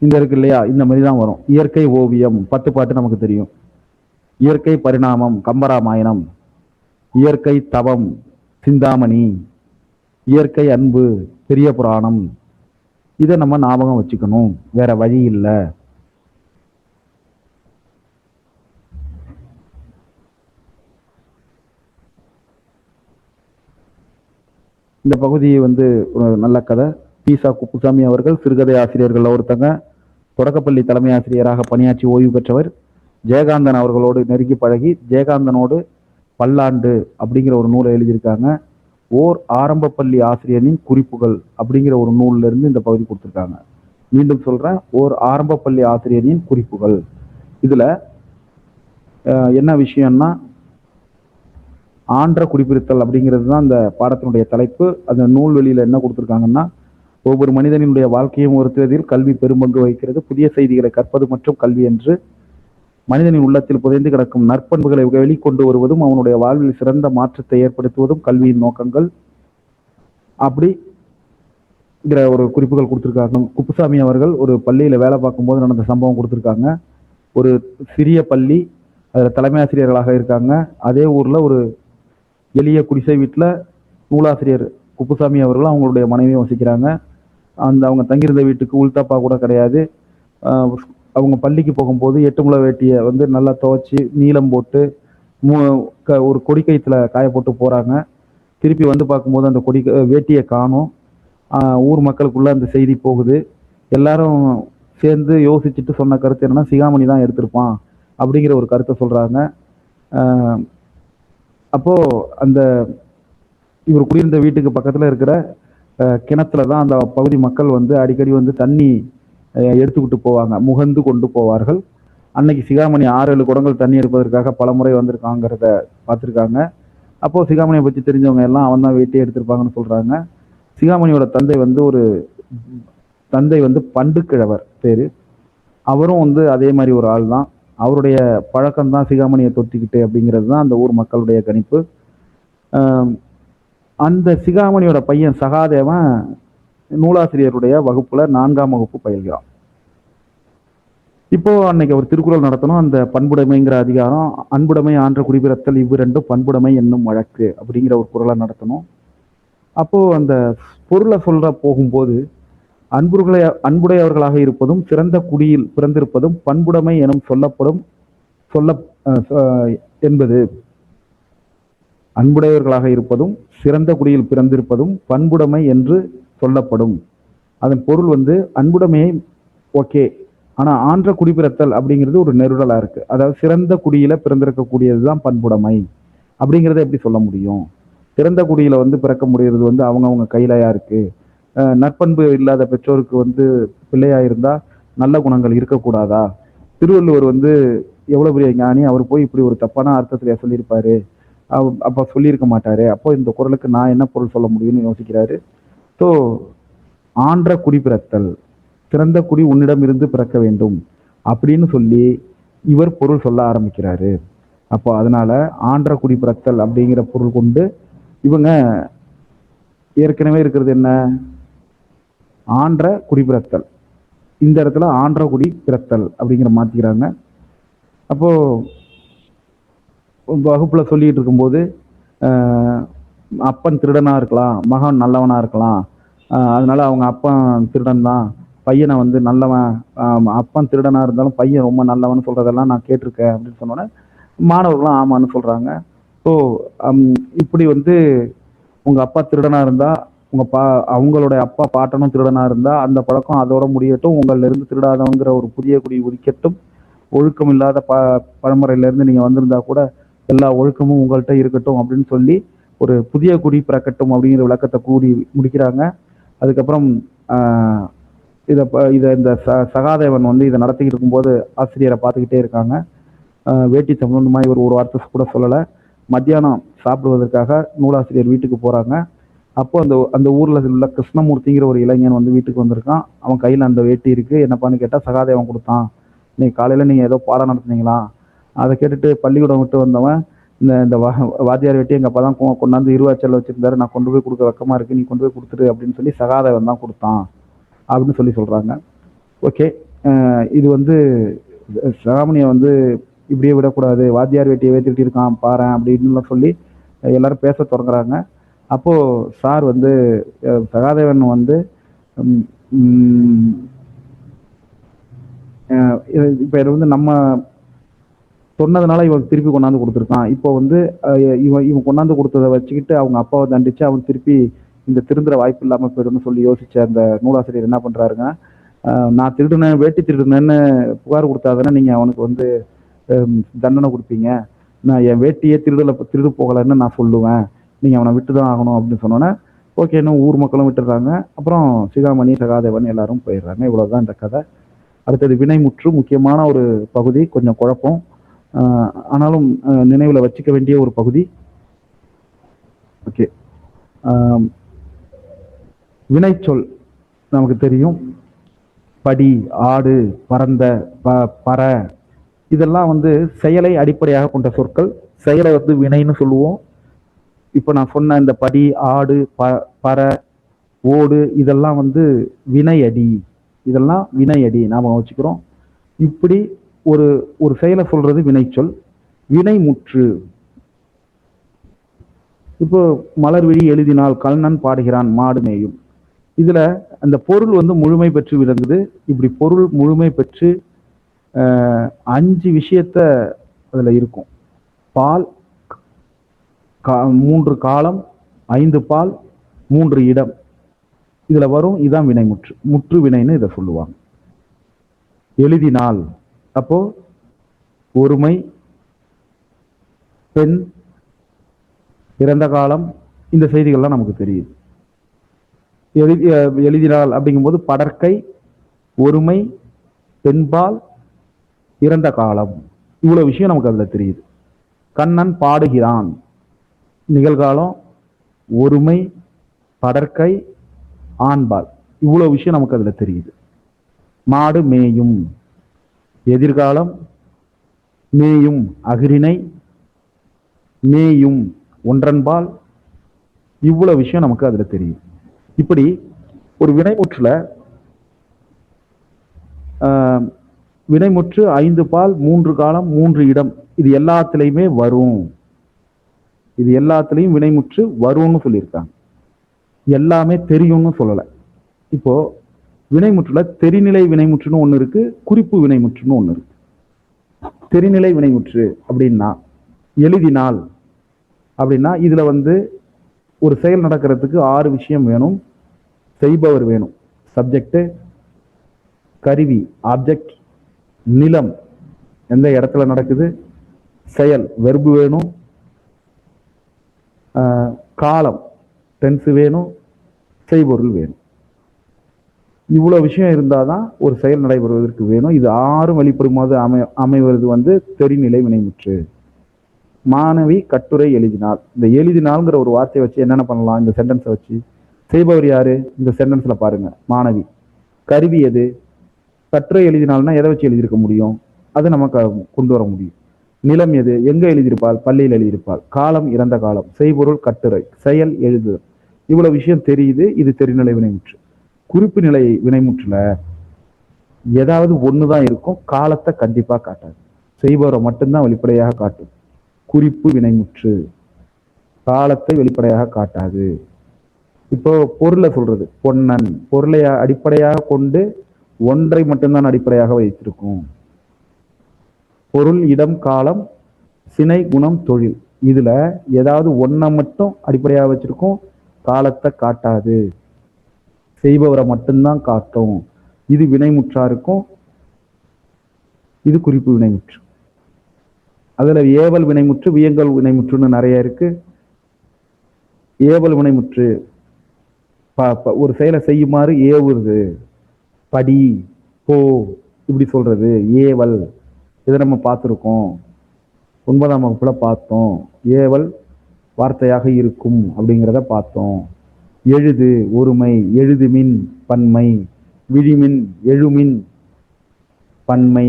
இந்த இருக்கு இல்லையா, இந்த மாதிரி தான் வரும். இயற்கை ஓவியம் 10 பாட்டு நமக்கு தெரியும். இயற்கை பரிணாமம் கம்பராமாயணம். இயற்கை தவம் சிந்தாமணி. இயற்கை அன்பு பெரிய புராணம். இதை நம்ம ஞாபகம் வச்சுக்கணும், வேற வழி இல்லை. இந்த பகுதி ஒரு நல்ல கதை. பீசா குப்புசாமி அவர்கள் சிறுகதை ஆசிரியர்கள் ஒருத்தங்க. தொடக்கப்பள்ளி தலைமை ஆசிரியராக பணியாற்றி ஓய்வு பெற்றவர். ஜெயகாந்தன் அவர்களோடு நெருங்கி பழகி ஜெயகாந்தனோடு பல்லாண்டு அப்படிங்கிற ஒரு நூலை எழுதியிருக்காங்க. ஓர் ஆரம்ப பள்ளி ஆசிரியரின் குறிப்புகள் அப்படிங்கிற ஒரு நூல்ல இருந்து இந்த பகுதி கொடுத்துருக்காங்க. மீண்டும் சொல்றேன், ஓர் ஆரம்ப பள்ளி ஆசிரியரின் குறிப்புகள். இதுல என்ன விஷயம்னா, ஆன்ற குடிப்பிருத்தல் அப்படிங்கிறது தான் அந்த பாடத்தினுடைய தலைப்பு. அந்த நூல்வெளியில் என்ன கொடுத்துருக்காங்கன்னா, ஒவ்வொரு மனிதனினுடைய வாழ்க்கையை உயர்த்துவதில் கல்வி பெரும்பங்கு வகிக்கிறது. புதிய செய்திகளை கற்பது மற்றும் கல்வி என்று மனிதனின் உள்ளத்தில் புதைந்து கிடக்கும் நற்பண்புகளை வெளிக்கொண்டு வருவதும் அவனுடைய வாழ்வில் சிறந்த மாற்றத்தை ஏற்படுத்துவதும் கல்வியின் நோக்கங்கள். அப்படிங்கிற ஒரு குறிப்புகள் கொடுத்துருக்காங்க. குப்புசாமி அவர்கள் ஒரு பள்ளியில் வேலை பார்க்கும்போது நடந்த சம்பவம் கொடுத்துருக்காங்க. ஒரு சிறிய பள்ளி, அதில் தலைமை ஆசிரியர்களாக இருக்காங்க. அதே ஊரில் ஒரு எளிய குடிசை வீட்டில் நூலாசிரியர் குப்புசாமி அவர்களும் அவங்களுடைய மனைவியும் வசிக்கிறாங்க. அவங்க தங்கியிருந்த வீட்டுக்கு உள்தாப்பா கூட கிடையாது. அவங்க பள்ளிக்கு போகும்போது 8 முழ வேட்டியை வந்து நல்லா துவைச்சி நீளம் போட்டு ஒரு கொடிக்கயத்தில் காய போட்டு போகிறாங்க. திருப்பி வந்து பார்க்கும்போது அந்த வேட்டியை காணும். ஊர் மக்களுக்குள்ள அந்த செய்தி போகுது. எல்லாரும் சேர்ந்து யோசிச்சுட்டு சொன்ன கருத்து என்னன்னா, சிகாமணி தான் எடுத்திருப்பான் அப்படிங்கிற ஒரு கருத்தை சொல்கிறாங்க. அப்போது அந்த இவர் குடியிருந்த வீட்டுக்கு பக்கத்தில் இருக்கிற கிணத்துல தான் அந்த பகுதி மக்கள் வந்து அடிக்கடி வந்து தண்ணி எடுத்துக்கிட்டு போவாங்க, முகந்து கொண்டு போவார்கள். அன்னைக்கு சிகாமணி 6-7 குடங்கள் தண்ணி எடுப்பதற்காக பல முறை வந்திருக்காங்கிறத பார்த்துருக்காங்க. அப்போது சிகாமணியை பற்றி தெரிஞ்சவங்க எல்லாம் அவன் தான் வேட்டியை எடுத்திருப்பாங்கன்னு சொல்கிறாங்க. சிகாமணியோட தந்தை வந்து பண்டுக்கிழவர் பேர். அவரும் வந்து அதே மாதிரி ஒரு ஆள் தான். அவருடைய பழக்கம்தான் சிகாமணியை தொத்திக்கிட்டு அப்படிங்கிறது தான் அந்த ஊர் மக்களுடைய கணிப்பு. அந்த சிகாமணியோட பையன் சகாதேவன் நூலாசிரியருடைய வகுப்புல 4ஆம் வகுப்பு பயில்கிறான். இப்போ அன்னைக்கு அவர் திருக்குறள் நடத்தணும். அந்த பண்புடைமைங்கிற அதிகாரம், அன்புடைமை ஆன்ற குடிபிறத்தல் இவ்விரண்டும் பண்புடைமை என்னும் வழக்கு அப்படிங்கிற ஒரு குறளை நடத்தணும். அப்போ அந்த பொருளை சொல்ற போகும்போது அன்புடையவர்களாக இருப்பதும் சிறந்த குடியில் பிறந்திருப்பதும் பண்புடைமை எனும் என்பது அன்புடையவர்களாக இருப்பதும் சிறந்த குடியில் பிறந்திருப்பதும் பண்புடைமை என்று சொல்லப்படும். அதன் பொருள் வந்து அன்புடைமையை ஓகே, ஆனா ஆன்ற குடிபிறத்தல் அப்படிங்கிறது ஒரு நெருடலா இருக்கு. அதாவது சிறந்த குடியில பிறந்திருக்கக்கூடியதுதான் பண்புடைமை அப்படிங்கிறத எப்படி சொல்ல முடியும்? சிறந்த குடியில வந்து பிறக்க முடியறது வந்து அவங்க கையிலயா இருக்கு. நற்பண்பு இல்லாத பெற்றோருக்கு வந்து பிள்ளையா இருந்தா நல்ல குணங்கள் இருக்கக்கூடாதா? திருவள்ளுவர் வந்து எவ்வளவு பெரிய ஞானி, அவர் போய் இப்படி ஒரு தப்பான அர்த்தத்திலே சொல்லியிருப்பாரு, அப்ப சொல்லியிருக்க மாட்டாரு. அப்போ இந்த குறளுக்கு நான் என்ன பொருள் சொல்ல முடியும்னு யோசிக்கிறாரு. ஸோ ஆன்ற குடி பிறத்தல், சிறந்த குடி உன்னிடம் இருந்து பிறக்க வேண்டும் அப்படின்னு சொல்லி இவர் பொருள் சொல்ல ஆரம்பிக்கிறாரு. அப்போ அதனால ஆன்ற குடி பிறத்தல் அப்படிங்கிற பொருள் கொண்டு இவங்க ஏற்கனவே இருக்கிறது என்ன, ஆன்ற குடி பிறத்தல், இந்த இடத்துல ஆன்ற குடி பிறத்தல் அப்படிங்கிற மாத்திக்கிறாங்க. அப்போ வகுப்புல சொல்லிட்டு இருக்கும்போது அப்பன் திருடனா இருக்கலாம், மகன் நல்லவனா இருக்கலாம், அதனால அவங்க அப்பன் திருடன் தான், பையனை வந்து நல்லவன், அப்பன் திருடனா இருந்தாலும் பையன் ரொம்ப நல்லவன் சொல்றதெல்லாம் நான் கேட்டிருக்கேன் அப்படின்னு சொன்னோன்னே மாணவர்களும் ஆமான்னு சொல்றாங்க. ஸோ இப்படி வந்து உங்க அப்பா திருடனா இருந்தா, அவங்களுடைய அப்பா பாட்டனும் திருடனா இருந்தா அந்த பழக்கம் அதோட முடியட்டும், உங்கள்ல இருந்து திருடாதவங்கிற ஒரு புதிய குடி உதிக்கட்டும், ஒழுக்கம் இல்லாத பரம்பரையில இருந்து நீங்க வந்திருந்தா கூட எல்லா ஒழுக்கமும் உங்கள்கிட்ட இருக்கட்டும் அப்படின்னு சொல்லி ஒரு புதிய குடி பிறக்கட்டும் அப்படிங்கிற விளக்கத்தை கூறி முடிக்கிறாங்க. அதுக்கப்புறம் இதை இந்த சகாதேவன் வந்து இதை நடத்திக்கிட்டு இருக்கும்போது ஆசிரியரை பார்த்துக்கிட்டே இருக்காங்க. வேட்டி சம்பந்தமா இவர் ஒரு வார்த்தை கூட சொல்லலை. மத்தியானம் சாப்பிடுவதற்காக நூலாசிரியர் வீட்டுக்கு போறாங்க. அப்போ அந்த ஊர்ல உள்ள கிருஷ்ணமூர்த்திங்கிற ஒரு இளைஞன் வந்து வீட்டுக்கு வந்திருக்கான். அவன் கையில அந்த வேட்டி இருக்கு. என்னப்பான்னு கேட்டா சகாதேவன் கொடுத்தான். இன்னைக்கு காலையில நீங்க ஏதோ பாடம் நடத்துனீங்களா? அதை கேட்டுட்டு பள்ளிக்கூடம் விட்டு வந்தவன் இந்த வாத்தியார் வேட்டி எங்க அப்பா தான் கொண்டாந்து இருவாச்சல் வச்சிருந்தாரு, நான் கொண்டு போய் கொடுக்க வெக்கமா இருக்கு, நீ கொண்டு போய் கொடுத்துரு அப்படின்னு சொல்லி சகாதேவன் தான் கொடுத்தான் அப்படின்னு சொல்லி சொல்றாங்க. ஓகே, இது வந்து சிகாமணியை வந்து இப்படியே விடக்கூடாது, வாத்தியார் வேட்டியை வேத்திட்டு இருக்கான் பாரு அப்படின்னு சொல்லி எல்லாரும் பேச தொடங்குறாங்க. அப்போ சார் வந்து சகாதேவன் வந்து இப்போ இது வந்து நம்ம சொன்னதுனால இவன் திருப்பி கொண்டாந்து கொடுத்துருக்கான். இப்போ வந்து இவன் கொண்டாந்து கொடுத்ததை வச்சுக்கிட்டு அவங்க அப்பாவை தண்டிச்சு அவன் திருப்பி இந்த திருந்துற வாய்ப்பு இல்லாமல் போயிடும்னு சொல்லி யோசிச்ச அந்த நூலாசிரியர் என்ன பண்றாருங்க, நான் திருடுனேன், வேட்டி திருடுனேன்னு புகார் கொடுத்தாதானே நீங்க அவனுக்கு வந்து தண்டனை கொடுப்பீங்க, நான் என் வேட்டியே திருடு போகலைன்னு நான் சொல்லுவேன், நீங்க அவனை விட்டுதான் ஆகணும் அப்படின்னு சொன்னோன்னே ஓகேன்னு ஊர் மக்களும் விட்டுடுறாங்க. அப்புறம் சிகாமணி சகாதேவன் எல்லாரும் போயிடுறாங்க. இவ்வளவுதான் இந்த கதை. அடுத்தது வினைமுற்று, முக்கியமான ஒரு பகுதி, கொஞ்சம் குழப்பம், ஆனாலும் நினைவுல வச்சுக்க வேண்டிய ஒரு பகுதி. ஓகே. வினைச்சொல் நமக்கு தெரியும். படி, ஆடு, பறந்த, பற, இதெல்லாம் வந்து செயலை அடிப்படையாக கொண்ட சொற்கள். செயலை வந்து வினைன்னு சொல்லுவோம். இப்ப நான் சொன்ன இந்த படி, ஆடு, பற, ஓடு, இதெல்லாம் வந்து வினையடி. இதெல்லாம் வினையடி நாம வச்சுக்கிறோம். இப்படி ஒரு ஒரு செயலை சொல்றது வினைச்சொல். வினைமுற்று. இப்போ மலர்விழி எழுதினால், கண்ணன் பாடுகிறான், மாடு மேயும். இதுல அந்த பொருள் வந்து முழுமை பெற்று விளங்குது. இப்படி பொருள் முழுமை பெற்று 5 விஷயத்த அதுல இருக்கும். பால், 3 காலம், 5 பால், 3 இடம், இதுல வரும். இதுதான் வினைமுற்று. முற்று வினைன்னு இதை சொல்லுவாங்க. எழுதினால் அப்போ ஒருமை, பெண், இறந்த காலம், இந்த செய்திகள்லாம் நமக்கு தெரியுது. எழுதினால் அப்படிங்கும்போது படற்கை, ஒருமை, பெண்பால், இறந்த காலம், இவ்வளவு விஷயம் நமக்கு அதுல தெரியுது. கண்ணன் பாடுகிறான், நிகழ்காலம், ஒருமை, படற்கை, ஆண்பால், இவ்வளவு விஷயம் நமக்கு அதுல தெரியுது. மாடு மேயும், எதிர்காலம், மேயும் அகிரிணை, மேயும் ஒன்றன்பால், இவ்வளவு விஷயம் நமக்கு அதுல தெரியுது. இப்படி ஒரு வினைமுற்றுல வினைமுற்று 5 பால், 3 காலம், 3 இடம், இது எல்லாத்துலயுமே வரும். இது எல்லாத்துலயும் வினைமுற்று வரும்னு சொல்லியிருக்காங்க. எல்லாமே தெரியும்னு சொல்லல. இப்போ வினைமுற்றுல தெரிநிலை வினைமுற்றுன்னு ஒண்ணு இருக்கு, குறிப்பு வினைமுற்றுன்னு ஒண்ணு இருக்கு. தெரிநிலை வினைமுற்று அப்படின்னா, எழுதினால் அப்படின்னா இதுல வந்து ஒரு செயல் நடக்கிறதுக்கு 6 விஷயம் வேணும். செய்பவர் வேணும், சப்ஜெக்ட், கருவி, ஆப்ஜெக்ட், நிலம், எந்த இடத்துல நடக்குது, செயல், வெர்பு வேணும், காலம், டென்ஸ் வேணும், செய்பொருள் வேணும். இவ்வளவு விஷயம் இருந்தாதான் ஒரு செயல் நடைபெறுவதற்கு வேணும். இது 6 வெளிப்படும்போது அமைவது வந்து தெரிநிலை வினைமுற்று. மாணவி கட்டுரை எழுதினாள். இந்த எழுதினால்ங்கிற ஒரு வார்த்தையை வச்சு என்னென்ன பண்ணலாம்? இந்த சென்டென்ஸை வச்சு செய்பவர் யாரு? இந்த சென்டென்ஸ்ல பாருங்க, மாணவி. கருவி எது? கட்டுரை எழுதினால்னா எதை வச்சு எழுதியிருக்க முடியும்? அதை நமக்கு கொண்டு வர முடியும். நிலம் எது? எங்க எழுதியிருப்பாள்? பள்ளியில் எழுதியிருப்பாள். காலம் இறந்த காலம். செய்பொருள் கட்டுரை, செயல் எழுதுதல். இவ்வளவு விஷயம் தெரியுது. இது தெரிநிலை வினைமுற்று. குறிப்பு நிலை வினைமுற்றுல ஏதாவது ஒண்ணுதான் இருக்கும், காலத்தை கண்டிப்பா காட்டாது. செய்பவரை மட்டும்தான் வெளிப்படையாக காட்டும். குறிப்பு வினைமுற்று காலத்தை வெளிப்படையாக காட்டாது. இப்போ பொருளை சொல்றது, பொன்னன், பொருளை அடிப்படையாக கொண்டு ஒன்றை மட்டும்தான் அடிப்படையாக வைத்திருக்கும். பொருள், இடம், காலம், சினை, குணம், தொழில், இதுல ஏதாவது ஒன்றை மட்டும் அடிப்படையாக வச்சிருக்கும், காலத்தை காட்டாது. செய்பவரை மட்டும்தான் காட்டும். இது வினைமுற்றா இருக்கும். இது குறிப்பு வினைமுற்று. அதுல ஏவல் வினைமுற்று, வியங்கல் வினைமுற்றுன்னு நிறைய இருக்கு. ஏவல் வினைமுற்று ஒரு செயலை செய்யுமாறு ஏவுறது, படி, போ, இப்படி சொல்றது ஏவல். இதை நம்ம பார்த்துருக்கோம், 9ஆம் வகுப்புல பார்த்தோம். ஏவல் வார்த்தையாக இருக்கும் அப்படிங்கிறத பார்த்தோம். எழுது ஒருமை, எழுதுமின் பன்மை, விழிமின் எழுமின் பன்மை.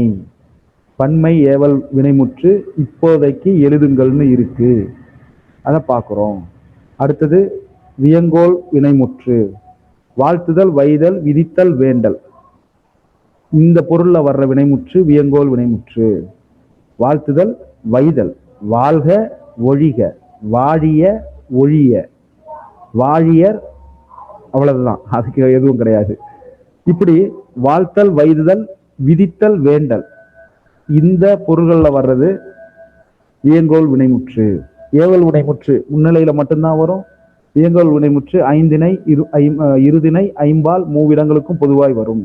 பன்மை ஏவல் வினைமுற்று. இப்போதைக்கு எழுதுங்கள்னு இருக்கு, அதை பார்க்கிறோம். அடுத்தது வியங்கோல் வினைமுற்று. வாழ்த்துதல், வைதல், விதித்தல், வேண்டல், இந்த பொருள்ல வர்ற வினைமுற்று வியங்கோல் வினைமுற்று. வாழ்த்துதல், வைதல், வாழ்க, ஒழிக, வாழிய, ஒழிய, வாழியர், அவ்வளவுதான், அதுக்கு எதுவும் கிடையாது. இப்படி வாழ்த்தல், வைதுதல், விதித்தல், வேண்டல், இந்த பொருள்கள்ல வர்றது வியங்கோல் வினைமுற்று. ஏவல் வினைமுற்று முன்னிலையில மட்டும்தான் வரும். வியங்கோல் வினைமுற்று ஐந்திணை, இருதிணை, ஐம்பால், மூவிடங்களுக்கும் பொதுவாய் வரும்.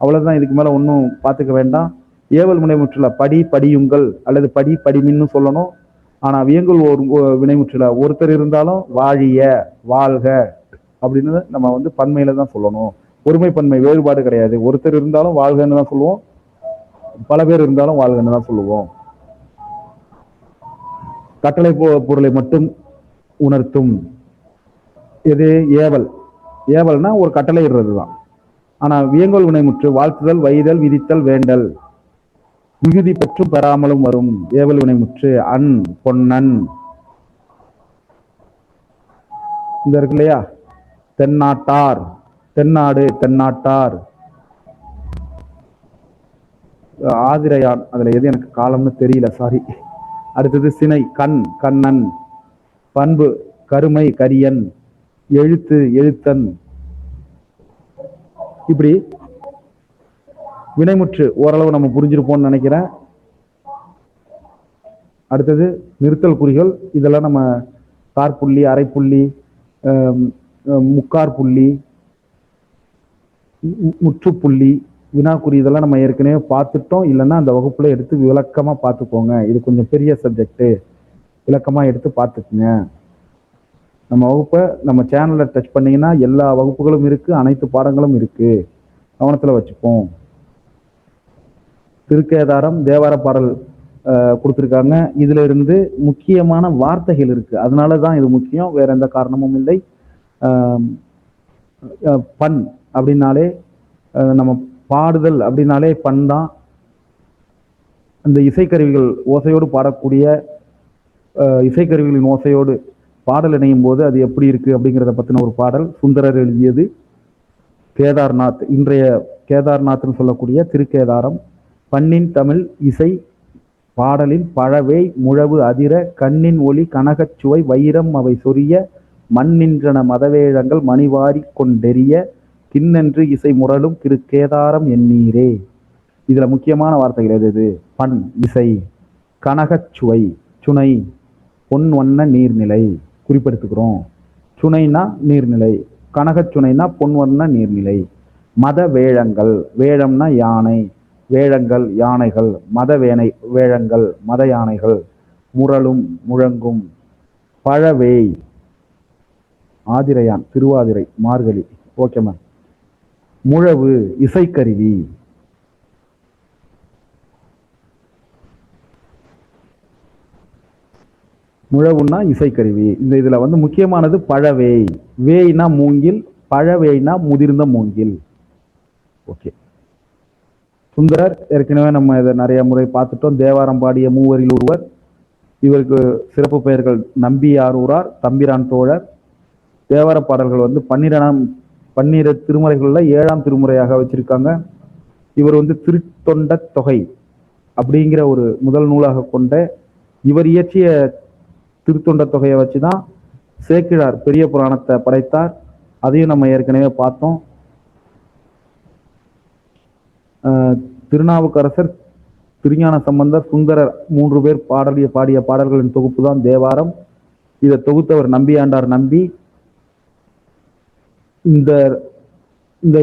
அவ்வளவுதான், இதுக்கு மேல ஒன்றும் பார்த்துக்க வேண்டாம். ஏவல் வினைமுற்றுல படி, படியுங்கள், அல்லது படி, படிமின்னு சொல்லணும். ஆனா வியங்கோல் வினைமுற்றுல ஒருத்தர் இருந்தாலும் வாழிய, வாழ்க அப்படின்னு நம்ம வந்து பன்மையில தான் சொல்லணும். ஒருமை பன்மை வேறுபாடு கிடையாது. ஒருத்தர் இருந்தாலும் வாழ்கன்னு தான் சொல்லுவோம், பல பேர் இருந்தாலும் வாழ்கன்னு தான் சொல்லுவோம். கட்டளை பொருளை மட்டும் உணர்த்தும். எது? ஏவல். ஏவல்னா ஒரு கட்டளை இடுறது தான். ஆனா வியங்கோல் வினைமுற்று வாழ்த்துதல், வைதல், விதித்தல், வேண்டல், மிகுதி பெற்றும் பெறாமலும் வரும். ஏவல் வினைமுற்று அன், பொன்னன், இந்த இருக்கு இல்லையா, தென்னாட்டார், தென்னாடு, தென்னாட்டார், ஆதிரையான், அதுல எது எனக்கு காலம்னு தெரியல, சாரி. அடுத்தது சினை, கண், கண்ணன், பண்பு, கருமை, கரியன், எழுத்து, எழுத்தன். இப்படி வினைமுற்று ஓரளவு நம்ம புரிஞ்சிருப்போம்னு நினைக்கிறேன். அடுத்தது நிறுத்தல் குறிகள். இதெல்லாம் நம்ம காற்புள்ளி, அரைப்புள்ளி, முக்கார் புள்ளி, முற்றுப்புள்ளி, வினாக்குறி, இதெல்லாம் நம்ம ஏற்கனவே பார்த்துட்டோம். இல்லைன்னா அந்த வகுப்புல எடுத்து விளக்கமா பார்த்துக்கோங்க. இது கொஞ்சம் பெரிய சப்ஜெக்ட், விளக்கமா எடுத்து பார்த்துக்குங்க. நம்ம வகுப்பை நம்ம சேனல்ல டச் பண்ணீங்கன்னா எல்லா வகுப்புகளும் இருக்கு, அனைத்து பாடங்களும் இருக்கு, கவனத்துல வச்சுப்போம். திருக்கேதாரம் தேவார பாடல் கொடுத்துருக்காங்க. இதுல இருந்து முக்கியமான வார்த்தைகள் இருக்கு, அதனாலதான் இது முக்கியம், வேற எந்த காரணமும் இல்லை. பண் அப்படின்னாலே நம்ம பாடுதல் அப்படின்னாலே பண் தான். அந்த இசைக்கருவிகள் ஓசையோடு பாடக்கூடிய இசைக்கருவிகளின் ஓசையோடு பாடல் இணையும் போது அது எப்படி இருக்கு அப்படிங்கிறத பத்தின ஒரு பாடல் சுந்தரர் எழுதியது. கேதார்நாத், இன்றைய கேதார்நாத்னு சொல்லக்கூடிய திருக்கேதாரம். பண்ணின் தமிழ் இசை பாடலின் பழவே முழவு அதிர கண்ணின் ஒளி கனகச்சுவை வைரம் அவை சொரிய மண்ணின்றன மதவேழங்கள் மணிவாரி கொண்டெறிய கிண்ணென்று இசை முரலும் திருக்கேதாரம் எண்ணீரே. இதுல முக்கியமான வார்த்தைகள் எது? பண், இசை, கனகச்சுவை, சுனை, பொன் வண்ண நீர்நிலை, குறிப்பெடுத்துக்கிறோம். சுனைனா நீர்நிலை, கனகச்சுனைனா பொன் வண்ண நீர்நிலை. மத வேழங்கள், வேழம்னா யானை, வேழங்கள் யானைகள், மத வேழங்கள் மத யானைகள், முரளும் முழங்கும். பழவேய், ஆதிரையான், திருவாதிரை, மார்கழி, ஓகே மேம். முழவு இசைக்கருவி, முழவுன்னா இசைக்கருவி. இந்த இதுல முக்கியமானது பழவேய். வேய்னா மூங்கில், பழவேய்னா முதிர்ந்த மூங்கில். ஓகே. சுந்தரர் ஏற்கனவே நம்ம இதை நிறைய முறை பார்த்துட்டோம். தேவாரம் பாடிய மூவரில் ஒருவர். இவருக்கு சிறப்பு பெயர்கள் நம்பியாரூரார், தம்பிரான் தோழர். தேவார பாடல்கள் 12 திருமுறைகள்ல 7ஆம் திருமுறையாக வச்சிருக்காங்க. இவர் திருத்தொண்ட தொகை அப்படிங்கிற ஒரு முதல் நூலாக கொண்ட இவர் இயற்றிய திருத்தொண்ட தொகையை வச்சுதான் சேக்கிழார் பெரிய புராணத்தை படைத்தார். அதையும் நம்ம ஏற்கனவே பார்த்தோம். திருநாவுக்கரசர், திருஞான சம்பந்தர், சுந்தரர் 3 பேர் பாடிய பாடல்களின் தொகுப்பு தான் தேவாரம். இதை தொகுத்தவர் நம்பியாண்டார் நம்பி. இந்த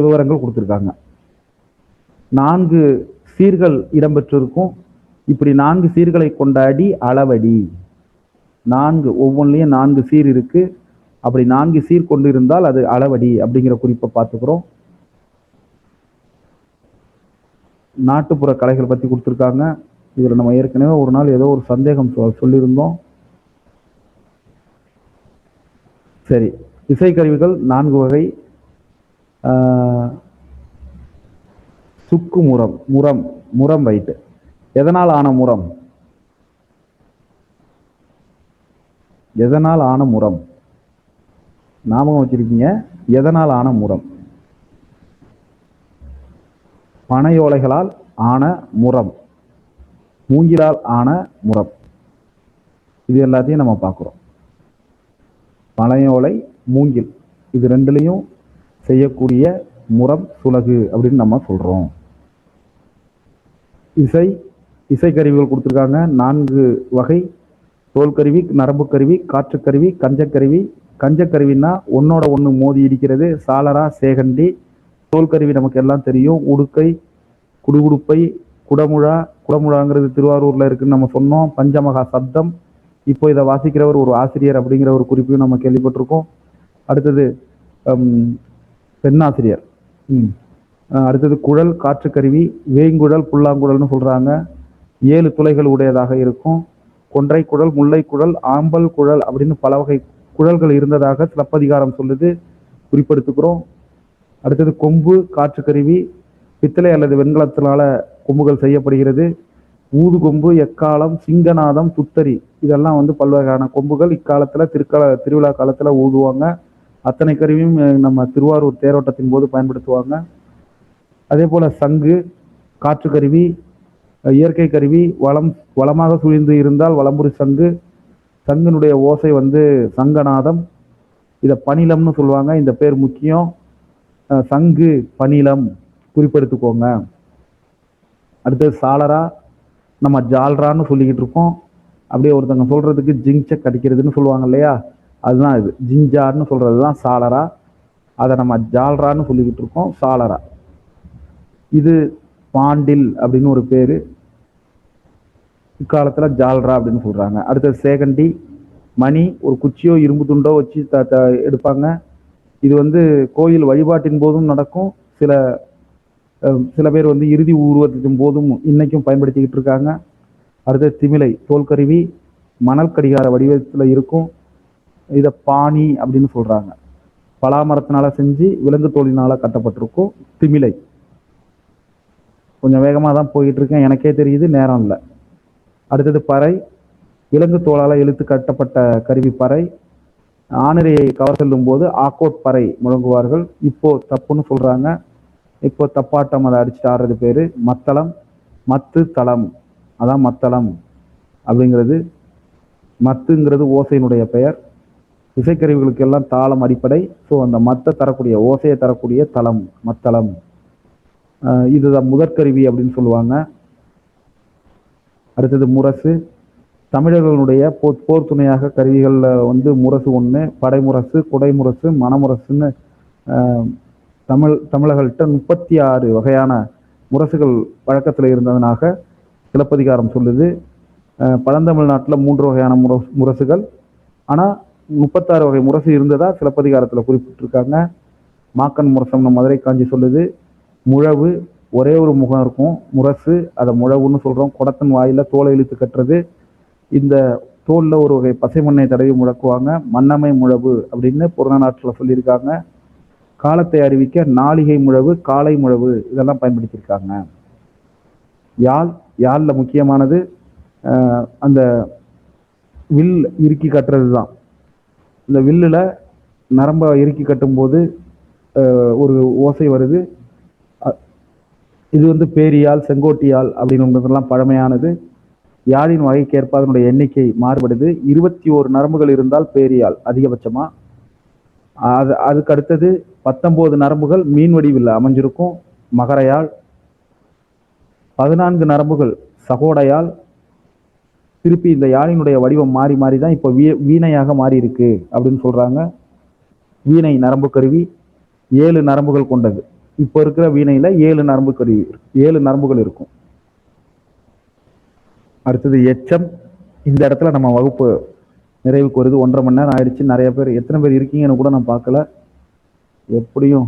விவரங்கள் கொடுத்திருக்காங்க. 4 சீர்கள் இடம்பெற்றிருக்கும். இப்படி 4 சீர்களை கொண்ட அடி அளவடி. 4 ஒவ்வொன்றிலையும் 4 சீர் இருக்கு. அப்படி 4 சீர் கொண்டு இருந்தால் அது அளவடி அப்படிங்கிற குறிப்பை பார்த்துக்கிறோம். நாட்டுப்புற கலைகள் பத்தி கொடுத்துருக்காங்க. இதுல நம்ம ஏற்கனவே ஒரு நாள் ஏதோ ஒரு சந்தேகம் சொல்லியிருந்தோம். சரி, இசைக்கருவிகள் 4 வகை. சுக்கு முரம், முரம் ரைட்டு. எதனால் ஆன முரம்? எதனால் ஆன முரம்? ஞாபகம் வச்சிருக்கீங்க. எதனால் ஆன முரம்? பனையோலைகளால் ஆன முரம், மூங்கிலால் ஆன முரம். இது எல்லாத்தையும் நம்ம பார்க்கிறோம். பனையோலை, மூங்கில், இது 2லையும் செய்யக்கூடிய முரம் சுலகு அப்படின்னு நம்ம சொல்றோம். இசைக்கருவிகள் கொடுத்துருக்காங்க 4 வகை. தோல்கருவி, நரம்பு கருவி, காற்றுக்கருவி, கஞ்சக்கருவி. கஞ்சக்கருவின்னா ஒன்னோட ஒன்று மோதி இடிக்கிறது, சாலரா, சேகண்டி. தோல்கருவி நமக்கு எல்லாம் தெரியும். உடுக்கை, குடுகுடுப்பை, குடமுழாங்கிறது திருவாரூர்ல இருக்குன்னு நம்ம சொன்னோம். பஞ்சமகா சப்தம். இப்போ இதை வாசிக்கிறவர் ஒரு ஆசிரியர் அப்படிங்கிற ஒரு குறிப்பையும் நம்ம கேள்விப்பட்டிருக்கோம். அடுத்தது பெண்ணாசிரியர். அடுத்தது குழல், காற்றுக்கருவி, வேங்குழல், புல்லாங்குழல்னு சொல்றாங்க. 7 துளைகள் உடையதாக இருக்கும். கொன்றை குழல், முல்லை குழல், ஆம்பல் குழல் அப்படின்னு பல வகை குழல்கள் இருந்ததாக சிலப்பதிகாரம் சொல்லுது, குறிப்பெடுத்துக்கிறோம். அடுத்தது கொம்பு, காற்று கருவி, பித்தளை அல்லது வெண்கலத்தினால கொம்புகள் செய்யப்படுகிறது. ஊது கொம்பு, எக்காலம், சிங்கநாதம், துத்தரி, இதெல்லாம் பல்வகையான கொம்புகள். இக்காலத்துல திருவிழா காலத்துல ஊதுவாங்க. அத்தனை கருவியும் நம்ம திருவாரூர் தேரோட்டத்தின் போது பயன்படுத்துவாங்க. அதே போல சங்கு, காற்று கருவி, இயற்கை கருவி, வளமாக சுழிந்து இருந்தால் வலம்புரி சங்கு. சங்கினுடைய ஓசை சங்கநாதம். இதை பணிலம்னு சொல்லுவாங்க. இந்த பேர் முக்கியம். சங்கு, பணிலம், குறிப்பெடுத்துக்கோங்க. அடுத்தது சாளரா, நம்ம ஜால்ரான்னு சொல்லிக்கிட்டு இருக்கோம். அப்படியே ஒருத்தங்க சொல்றதுக்கு ஜிங்சக் அடிக்கிறதுன்னு சொல்லுவாங்க இல்லையா, அதுதான் இது. ஜிஞ்சார்னு சொல்றது தான் சாளரா. அதை நம்ம ஜால்ரான்னு சொல்லிக்கிட்டு இருக்கோம், சாளரா. இது பாண்டில் அப்படின்னு ஒரு பேரு, இக்காலத்துல ஜால்ரா அப்படின்னு சொல்றாங்க. அடுத்தது சேகண்டி, மணி, ஒரு குச்சியோ இரும்பு துண்டோ வச்சு எடுப்பாங்க. இது கோயில் வழிபாட்டின் போதும் நடக்கும். சில பேர் இறுதி ஊர்வலத்தின் போதும் இன்னைக்கும் பயன்படுத்திக்கிட்டு இருக்காங்க. அடுத்தது திமிலை, தோல்கருவி, மணல் கடிகார வடிவத்தில் இருக்கும். இதை பாணி அப்படின்னு சொல்றாங்க. பலாமரத்தினால செஞ்சு விலங்கு தோலினால கட்டப்பட்டிருக்கும் திமிலை. கொஞ்சம் வேகமாக தான் போயிட்டு இருக்கேன், எனக்கே தெரியுது, நேரம் இல்லை. அடுத்தது பறை, விலங்கு தோளால் இழுத்து கட்டப்பட்ட கருவி பறை. ஆணிரையை கவர் செல்லும் போது ஆக்கோட் பறை முழங்குவார்கள். இப்போ தப்புன்னு சொல்றாங்க. இப்போ தப்பாட்டம் அதை அடிச்சுட்டு ஆடுறது பேரு மத்தளம். மத்து தளம், அதான் மத்தளம் அப்படிங்கிறது. மத்துங்கிறது ஓசையினுடைய பெயர். இசைக்கருவிகளுக்கு எல்லாம் தாளம் அடிப்படை. ஸோ அந்த மத்தை தரக்கூடிய, ஓசையை தரக்கூடிய தளம் மத்தளம். இதுதான் முதற்கருவி அப்படின்னு சொல்லுவாங்க. அடுத்தது முரசு. தமிழர்களுடைய போர் துணையாக கருவிகளில் முரசு ஒன்று, படைமுரசு, குடைமுரசு, மணமுரசுன்னு தமிழர்கள்ட்ட 36 வகையான முரசுகள் வழக்கத்தில் இருந்ததுனாக சிலப்பதிகாரம் சொல்லுது. பழந்தமிழ்நாட்டில் 3 வகையான முரசுகள், ஆனால் 36 வகை முரசு இருந்ததா சிலப்பதிகாரத்தில் குறிப்பிட்டிருக்காங்க. மாக்கன் முரசம்னு மதுரை காஞ்சி சொல்லுது. முழவு, ஒரே ஒரு முகம் இருக்கும் முரசு, அதை முழவுன்னு சொல்கிறோம். குடத்தின் வாயில தோலை இழுத்து கட்டுறது. இந்த தோலில் ஒரு வகை பசை மண்ணை தடவி முழக்குவாங்க. மன்னமை முழவு அப்படின்னு புறநானூற்றில் சொல்லியிருக்காங்க. காலத்தை அறிவிக்க நாளிகை முழவு, காலை முழவு, இதெல்லாம் பயன்படுத்தியிருக்காங்க. யாழில் முக்கியமானது அந்த வில் இறுக்கி கட்டுறது தான். இந்த வில்லில் நரம்ப இறுக்கி கட்டும்போது ஒரு ஓசை வருது. இது பேரியால், செங்கோட்டியால் அப்படின்றதெல்லாம் பழமையானது. யாழின் வகைக்கேற்ப அதனுடைய எண்ணிக்கை மாறுபடுது. 21 நரம்புகள் இருந்தால் பேரியால் அதிகபட்சமா. அதுக்கு அடுத்தது 19 நரம்புகள் மீன் வடிவில் அமைஞ்சிருக்கும், மகரையால். 14 நரம்புகள் சகோடையால். திருப்பி இந்த யாழினுடைய வடிவம் மாறி மாறி தான் இப்போ வீணையாக மாறி இருக்கு அப்படின்னு சொல்றாங்க. வீணை நரம்பு கருவி 7 நரம்புகள் கொண்டது. இப்போ இருக்கிற வீணையில 7 நரம்பு கருவி, 7 நரம்புகள் இருக்கும். அடுத்தது எச்சம். இந்த இடத்துல நம்ம வகுப்பு நிறைவுக்கு வருது. 1.5 மணி நேரம் ஆயிடுச்சு. நிறைய பேர், எத்தனை பேர் இருக்கீங்கன்னு கூட நான் பார்க்கல. எப்படியும்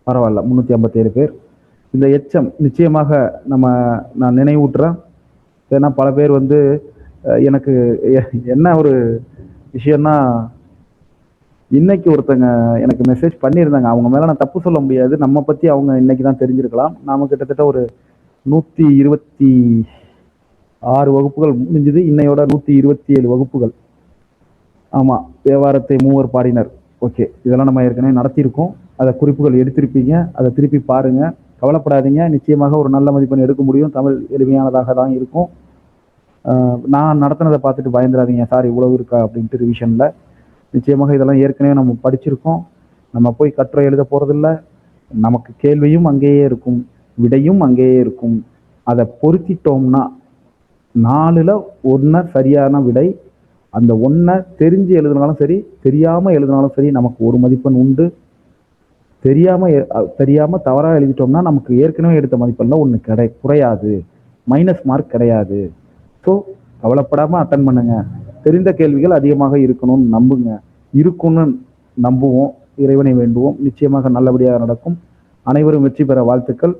பரவாயில்ல, 357 பேர். இந்த எச்சம் நிச்சயமாக நான் நினைவூட்டுறேன். ஏன்னா பல பேர் எனக்கு என்ன ஒரு விஷயம்னா, இன்னைக்கு ஒருத்தங்க எனக்கு மெசேஜ் பண்ணியிருந்தாங்க. அவங்க மேல நான் தப்பு சொல்ல முடியாது, நம்ம பத்தி அவங்க இன்னைக்கு தான் தெரிஞ்சிருக்கலாம். நாம கிட்டத்தட்ட ஒரு 126 வகுப்புகள் முடிஞ்சது. இன்னையோட 127 வகுப்புகள். ஆமா, தேவாரத்தை மூவர் பாடினர். ஓகே, இதெல்லாம் நம்ம ஏற்கனவே நடத்தியிருக்கோம். அதை குறிப்புகள் எடுத்திருப்பீங்க. அதை திருப்பி பாருங்க, கவலைப்படாதீங்க. நிச்சயமாக ஒரு நல்ல மதிப்பெண் எடுக்க முடியும். தமிழ் எளிமையானதாக தான் இருக்கும். நான் நடத்தினதை பார்த்துட்டு பயந்துடாதீங்க, சார் இவ்வளவு இருக்கா அப்படின்ட்டு ரிவிஷன்ல. நிச்சயமாக இதெல்லாம் ஏற்கனவே நம்ம படிச்சிருக்கோம். நம்ம போய் கட்டுரை எழுத போறதில்ல. நமக்கு கேள்வியும் அங்கேயே இருக்கும், விடையும் அங்கேயே இருக்கும். அதை பொருத்திட்டோம்னா 4ல் 1 சரியான விடை. அந்த 1 தெரிஞ்சு எழுதினாலும் சரி, தெரியாம எழுதினாலும் சரி, நமக்கு ஒரு மதிப்பெண் உண்டு. தெரியாம தவறா எழுதிட்டோம்னா நமக்கு ஏற்கனவே எடுத்த மதிப்பெண்ல 1 குறையாது, மைனஸ் மார்க் கிடையாது. ஸோ கவலைப்படாம அட்டன் பண்ணுங்க. தெரிந்த கேள்விகள் அதிகமாக இருக்கணும்னு நம்புங்க. இருக்கும்னு நம்புவோம், இறைவனை வேண்டுவோம். நிச்சயமாக நல்லபடியாக நடக்கும். அனைவரும் வெற்றி பெற வாழ்த்துக்கள்.